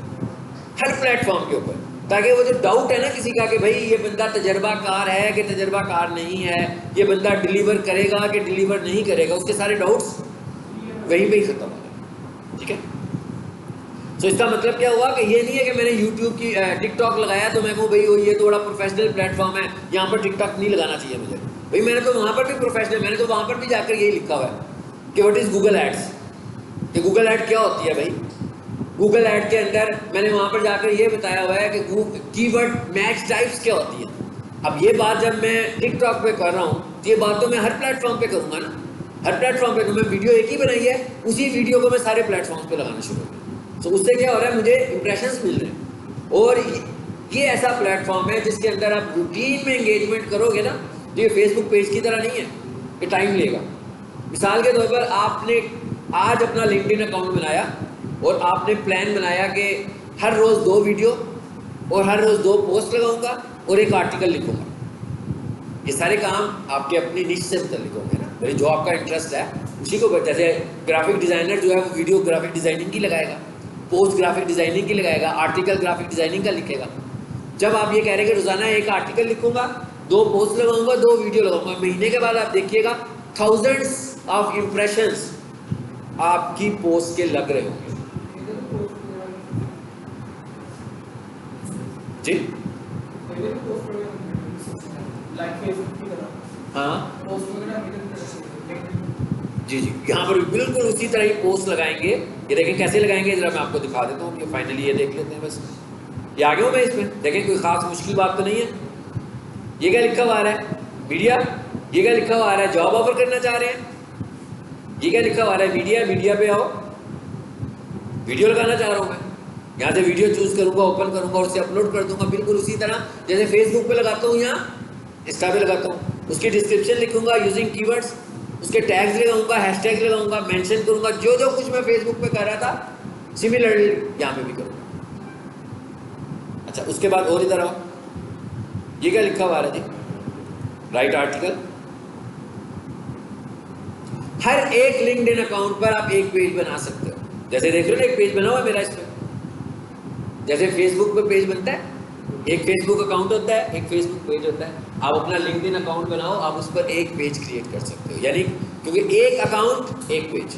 हर प्लेटफॉर्म के ऊपर, ताकि वो जो डाउट है ना किसी का कि भाई ये बंदा तजर्बाकार है कि तजर्बाकार नहीं है, ये बंदा डिलीवर करेगा कि डिलीवर नहीं करेगा, उसके सारे डाउट्स वहीं पे ही खत्म हो गए, ठीक है। सो इसका मतलब क्या हुआ कि ये नहीं है कि मैंने यूट्यूब की टिकटॉक लगाया तो मैं कहूँ भाई ये तो बड़ा प्रोफेशनल प्लेटफॉर्म है, यहाँ पर टिकटॉक नहीं लगाना चाहिए मुझे। भाई मैंने तो वहाँ पर भी प्रोफेशनल, मैंने तो वहाँ पर भी जाकर यही लिखा हुआ है कि व्हाट इज़ गूगल एड्स, कि गूगल ऐड क्या होती है। भाई गूगल ऐड के अंदर मैंने वहाँ पर जाकर ये बताया हुआ है कि कीवर्ड मैच टाइप्स क्या होती है। अब ये बात जब मैं टिकटॉक पे कर रहा हूँ तो ये बात तो मैं हर प्लेटफॉर्म पे करूँगा ना, हर प्लेटफॉर्म पे। तो मैं वीडियो एक ही बनाई है, उसी वीडियो को मैं सारे प्लेटफॉर्म पे लगाना शुरू हो गया। तो उससे क्या हो रहा है, मुझे इंप्रेशंस मिल रहे हैं। और ये ऐसा प्लेटफॉर्म है जिसके अंदर आप रूटीन में एंगेजमेंट करोगे ना, तो ये फेसबुक पेज की तरह नहीं है कि टाइम लेगा। मिसाल के तौर पर आपने आज अपना लिंक्डइन अकाउंट बनाया और आपने प्लान बनाया कि हर रोज़ 2 वीडियो और हर रोज़ 2 पोस्ट लगाऊंगा और एक आर्टिकल लिखूंगा। ये सारे काम आपके अपनी निश से मुतल्लिक होंगे ना, भाई जो आपका इंटरेस्ट है उसी को। जैसे ग्राफिक डिज़ाइनर जो है वो वीडियो ग्राफिक डिज़ाइनिंग की लगाएगा, पोस्ट ग्राफिक डिज़ाइनिंग की लगाएगा, आर्टिकल ग्राफिक डिज़ाइनिंग का लिखेगा। जब आप ये कह रहे हैं कि रोज़ाना एक आर्टिकल लिखूंगा, 2 पोस्ट लगाऊंगा, 2 वीडियो लगाऊंगा, महीने के बाद आप देखिएगा थाउजेंड्स ऑफ इम्प्रेशंस आपकी पोस्ट के लग रहे होंगे जी। हाँ जी जी, यहाँ पर बिल्कुल उसी तरह ही पोस्ट लगाएंगे। ये देखें कैसे लगाएंगे, जरा मैं आपको दिखा देता हूँ। ये फाइनली ये देख लेते हैं, बस ये आ गया हूँ मैं इसमें। देखें कोई खास मुश्किल बात तो नहीं है। ये क्या लिखा हुआ आ रहा है, मीडिया। ये क्या लिखा हुआ आ रहा है, जॉब ऑफर करना चाह रहे हैं। ये क्या लिखा हुआ आ रहा है, मीडिया। मीडिया पे आओ, वीडियो लगाना चाह रहा हूँ मैं। यहाँ से वीडियो चूज करूंगा, ओपन करूंगा और उसे अपलोड कर दूंगा, बिल्कुल उसी तरह जैसे फेसबुक पे लगाता हूँ, यहाँ इंस्टा पे लगाता हूँ। उसकी डिस्क्रिप्शन लिखूंगा यूजिंग कीवर्ड्स, उसके टैग्स लगाऊंगा, हैशटैग लगाऊंगा, मेंशन करूंगा, जो जो कुछ मैं फेसबुक पे कर रहा था सिमिलरली यहाँ पे भी करूंगा। अच्छा उसके बाद और इधर आओ, ये क्या लिखा हुआ है जी, राइट आर्टिकल। हर एक लिंक्डइन अकाउंट पर आप एक पेज बना सकते हो। जैसे देख रहे हो ना, एक पेज बना हुआ है मेरा इस पर, जैसे फेसबुक पे पेज बनता है, एक फेसबुक अकाउंट होता है, एक फेसबुक पेज होता है। आप अपना लिंक्डइन अकाउंट बनाओ, आप उस पर एक पेज क्रिएट कर सकते हो, यानी क्योंकि एक अकाउंट एक पेज।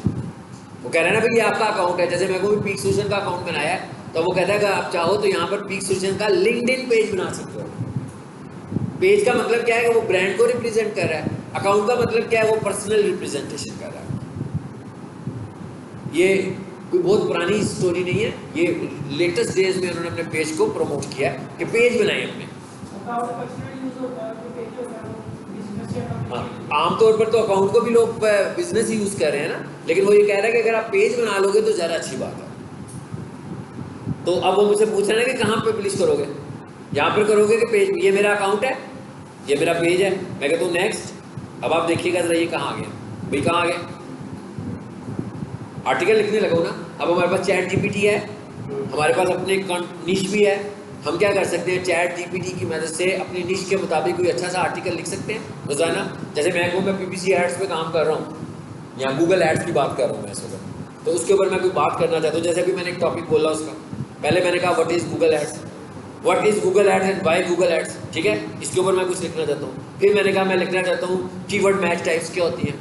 वो कह रहा है ना भाई ये आपका अकाउंट है। जैसे मैं को भी पीक सोल्यूशन का अकाउंट बनाया है, तो वो कहता है कि आप चाहो तो यहाँ पर पीक सोल्यूशन का लिंक्डइन पेज बना सकते हो। पेज का मतलब क्या है कि वो ब्रांड को रिप्रेजेंट कर रहा है, अकाउंट का मतलब क्या है, वो पर्सनल रिप्रेजेंटेशन कर रहा है। ये कोई बहुत पुरानी स्टोरी नहीं है, ये लेटेस्ट डेज में उन्होंने अपने पेज को प्रमोट किया कि पेज बनाए अपने। हाँ, आमतौर पर तो अकाउंट को भी लोग बिजनेस ही यूज कर रहे हैं ना, लेकिन वो ये कह रहा है कि अगर आप पेज बना लोगे तो ज़्यादा अच्छी बात है। तो अब वो मुझसे पूछ रहे हैं कि कहाँ पे पब्लिश करोगे, यहाँ पर करोगे कि पेज, ये मेरा अकाउंट है, ये मेरा पेज है, मैं कहता हूँ नेक्स्ट। अब आप देखिएगा जरा ये कहाँ आ गया भाई, कहाँ आ गया, आर्टिकल लिखने लगो ना। अब हमारे पास चैट जीपीटी है, हमारे पास अपने निश भी है, हम क्या कर सकते हैं, चैट जीपीटी की मदद से अपनी निश के मुताबिक कोई अच्छा सा आर्टिकल लिख सकते हैं रोजाना। जैसे मैं पीपीसी एड्स पे काम कर रहा हूँ या गूगल एड्स की बात कर रहा हूँ मैं इस वक्त, तो उसके ऊपर मैं कोई बात करना चाहता हूँ। जैसे अभी मैंने एक टॉपिक बोला उसका, पहले मैंने कहा what is Google ads, what is Google ads and why Google ads, ठीक है, इसके ऊपर मैं कुछ लिखना चाहता हूँ। फिर मैंने कहा मैं लिखना चाहता हूँ कीवर्ड मैच टाइप्स क्या होती हैं,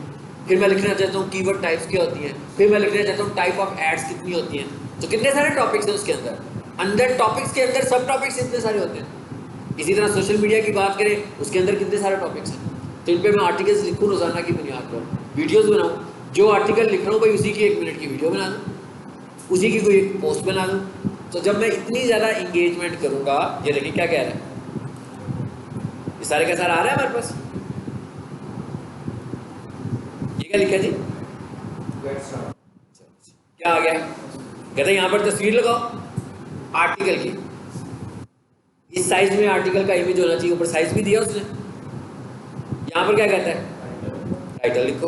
फिर मैं लिखना चाहता हूँ कीवर्ड टाइप्स क्या होती हैं, फिर मैं लिखना चाहता हूँ टाइप ऑफ एड्स कितनी होती हैं। तो कितने सारे टॉपिक्स हैं उसके अंदर, अंदर टॉपिक्स के अंदर सब टॉपिक्स इतने सारे होते हैं। इसी तरह सोशल मीडिया की बात करें, उसके अंदर कितने सारे टॉपिक्स हैं। तो इन पर मैं आर्टिकल्स लिखूँ रोजाना की बुनियाद पर, वीडियोज़ बनाऊँ, जो आर्टिकल लिख रहा हूँ भाई उसी की 1 मिनट की वीडियो बना दूँ, उसी की कोई एक पोस्ट बना दूँ। तो जब मैं इतनी ज़्यादा इंगेजमेंट करूँगा, ये देखिए क्या कह रहा है, ये सारे का सारा आ रहा है हमारे पास, ये क्या लिखा जी, क्या आ गया, कहते हैं यहाँ पर तस्वीर लगाओ आर्टिकल की, इस साइज में आर्टिकल का इमेज होना चाहिए, ऊपर साइज भी दिया उसने। यहाँ पर क्या कहता है, टाइटल लिखो,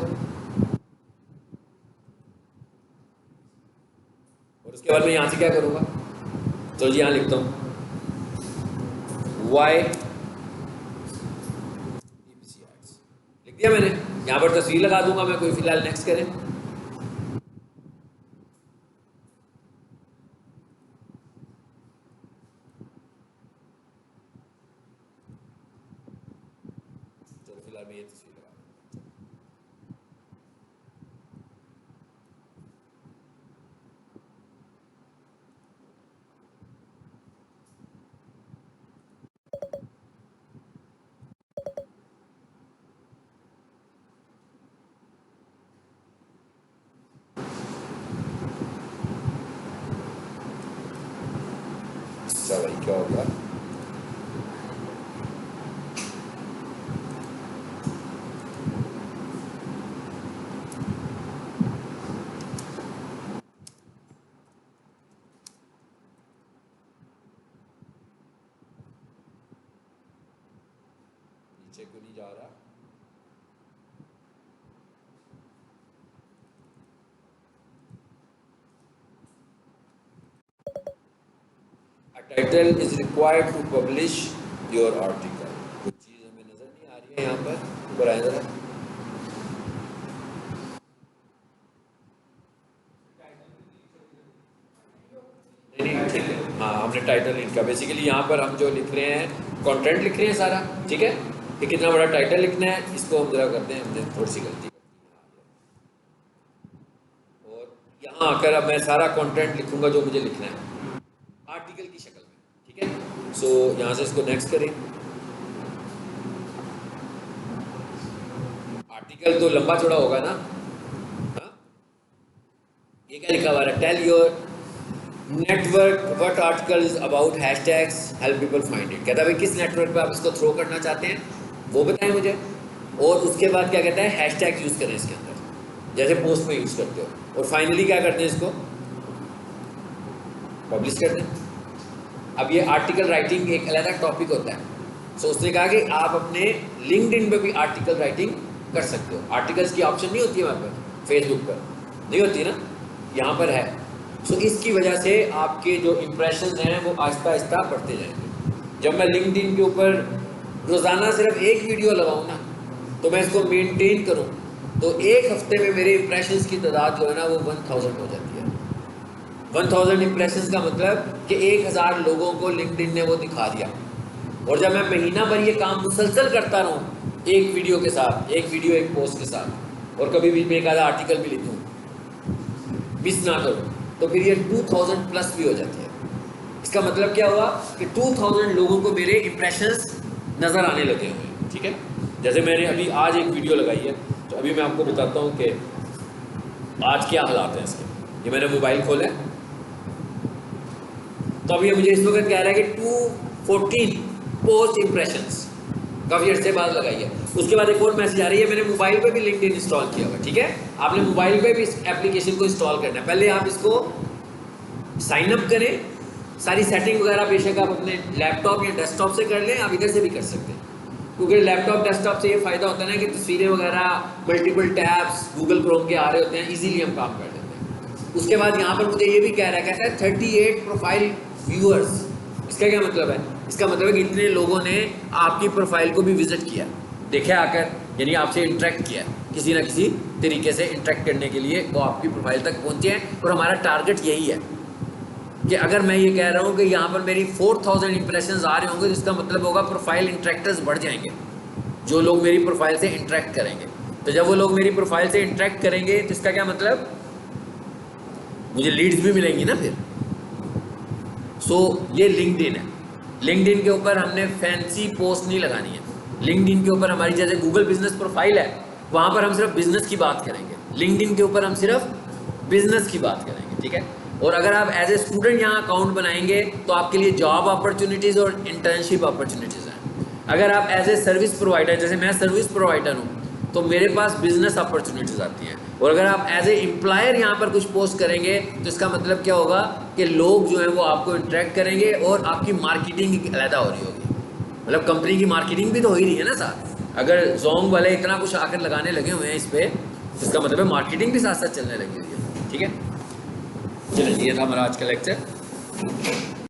और उसके बाद मैं यहाँ से क्या करूँगा, तो जी यहाँ लिखता हूँ वाई पीपीसी एड्स, लिख दिया मैंने। यहाँ पर तस्वीर लगा दूंगा मैं, कोई फिलहाल नेक्स्ट करें। चलो फिलहाल मैं ये तस्वीर लगा, भाई क्या हो गया, नीचे को नहीं जा रहा, title is required to publish your article. कुछ चीज़ हमें नजर नहीं आ रही है यहाँ पर, ऊपर आए जरा, नहीं ठीक है, हाँ हमने टाइटल नहीं लिखा। बेसिकली यहाँ पर हम जो लिख रहे हैं कंटेंट लिख रहे हैं सारा, ठीक है, कि कितना बड़ा टाइटल लिखना है, इसको हम जरा करते हैं, हमने थोड़ी सी गलती कर दी। और यहाँ आकर अब मैं सारा कंटेंट लिखूंगा जो मुझे लिखना है आर्टिकल की शक्ल में, ठीक है। सो यहाँ से इसको नेक्स्ट करें, आर्टिकल तो लंबा चौड़ा होगा ना, हाँ? ये क्या लिखा हुआ है, tell your network what article is about hashtags help people find it. कहता है भाई किस नेटवर्क पे आप इसको थ्रो करना चाहते हैं वो बताएं मुझे, और उसके बाद क्या कहता है, हैशटैग यूज़ करें इसके अंदर जैसे पोस्ट में यूज़ करते हो, और फाइनली क्या करते हैं, इसको पब्लिश कर दें। अब ये आर्टिकल राइटिंग एक अलग टॉपिक होता है। सो उसने कहा कि आप अपने लिंक्डइन पे भी आर्टिकल राइटिंग कर सकते हो। आर्टिकल्स की ऑप्शन नहीं होती है वहाँ पर, फेसबुक पर नहीं होती ना, यहाँ पर है। सो इसकी वजह से आपके जो इम्प्रेशंस हैं वो आहिस्ता आहिस्ता बढ़ते जाएंगे। जब मैं लिंक्डइन के ऊपर रोज़ाना सिर्फ एक वीडियो लगाऊँ ना, तो मैं इसको मेनटेन करूँ, तो एक हफ्ते में मेरे इम्प्रेशंस की तादाद जो है ना वो 1000 हो जाती है। 1000 इम्प्रेशंस का मतलब कि 1000 लोगों को लिंक्डइन ने वो दिखा दिया। और जब मैं महीना भर ये काम मुसलसल करता रहूँ एक वीडियो के साथ, एक वीडियो एक पोस्ट के साथ, और कभी भी मैं एक आधा आर्टिकल भी लिखूँ, मिस ना करूँ, तो फिर ये 2000 प्लस भी हो जाती है। इसका मतलब क्या हुआ कि 2000 लोगों को मेरे इम्प्रेशंस नज़र आने लगे हुए हैं, ठीक है। जैसे मैंने अभी आज एक वीडियो लगाई है, तो अभी मैं आपको बताता हूँ कि आज क्या हालात हैं इसके। ये मैंने मोबाइल खोला है, तो अभी मुझे इस वक्त कह रहा है कि 214 पोस्ट इम्प्रेशंस काफ़ी अर्से बाद लगाई है। उसके बाद एक और मैसेज आ रही है, मैंने मोबाइल पे भी लिंक्डइन इंस्टॉल किया हुआ है, ठीक है। आपने मोबाइल पे भी इस एप्लीकेशन को इंस्टॉल करना है। पहले आप इसको साइन अप करें, सारी सेटिंग वगैरह बेशक आप अपने लैपटॉप या डेस्कटॉप से कर लें, आप इधर से भी कर सकते हैं, क्योंकि लैपटॉप डेस्कटॉप से ये फ़ायदा होता है ना कि तस्वीरें वगैरह मल्टीपल टैब्स गूगल क्रोम के आ रहे होते हैं, इजीली हम काम कर लेते हैं। उसके बाद यहाँ पर मुझे ये भी कह रहा है, कहता है 38 प्रोफाइल व्यूअर्स। इसका क्या मतलब है? इसका मतलब है कि इतने लोगों ने आपकी प्रोफाइल को भी विजिट किया, देखा आकर, यानी आपसे इंटरेक्ट किया, किसी ना किसी तरीके से इंटरेक्ट करने के लिए वो आपकी प्रोफाइल तक पहुँचे हैं। और हमारा टारगेट यही है कि अगर मैं ये कह रहा हूँ कि यहाँ पर मेरी 4000 इंप्रेशंस आ रहे होंगे, तो इसका मतलब होगा प्रोफाइल इंटरेक्टर्स बढ़ जाएंगे, जो लोग मेरी प्रोफाइल से इंटरेक्ट करेंगे। तो जब वो लोग मेरी प्रोफाइल से इंटरेक्ट करेंगे तो इसका क्या मतलब, मुझे लीड्स भी मिलेंगी ना फिर। सो ये लिंक्डइन है। लिंक्डइन के ऊपर हमने फैंसी पोस्ट नहीं लगानी है। लिंक्डइन के ऊपर हमारी जैसे गूगल बिजनेस प्रोफाइल है, वहाँ पर हम सिर्फ बिजनेस की बात करेंगे। लिंक्डइन के ऊपर हम सिर्फ बिजनेस की बात करेंगे, ठीक है। और अगर आप एज ए स्टूडेंट यहाँ अकाउंट बनाएंगे तो आपके लिए जॉब अपॉर्चुनिटीज़ और इंटर्नशिप अपॉर्चुनिटीज़ हैं। अगर आप एज ए सर्विस प्रोवाइडर, जैसे मैं सर्विस प्रोवाइडर हूँ, तो मेरे पास बिजनेस अपॉर्चुनिटीज़ आती हैं। और अगर आप एज ए एम्प्लॉयर यहाँ पर कुछ पोस्ट करेंगे तो इसका मतलब क्या होगा कि लोग जो हैं वो आपको इंटरेक्ट करेंगे और आपकी मार्केटिंग अलहदा हो रही होगी। मतलब कंपनी की मार्केटिंग भी तो हो ही रही है ना साथ। अगर जोंग वाले इतना कुछ आकर लगाने लगे हुए हैं इस पर, तो इसका मतलब है मार्केटिंग भी साथ साथ चलने लगी हुई है, ठीक है। चलिए, ये था हमारा आज का लेक्चर।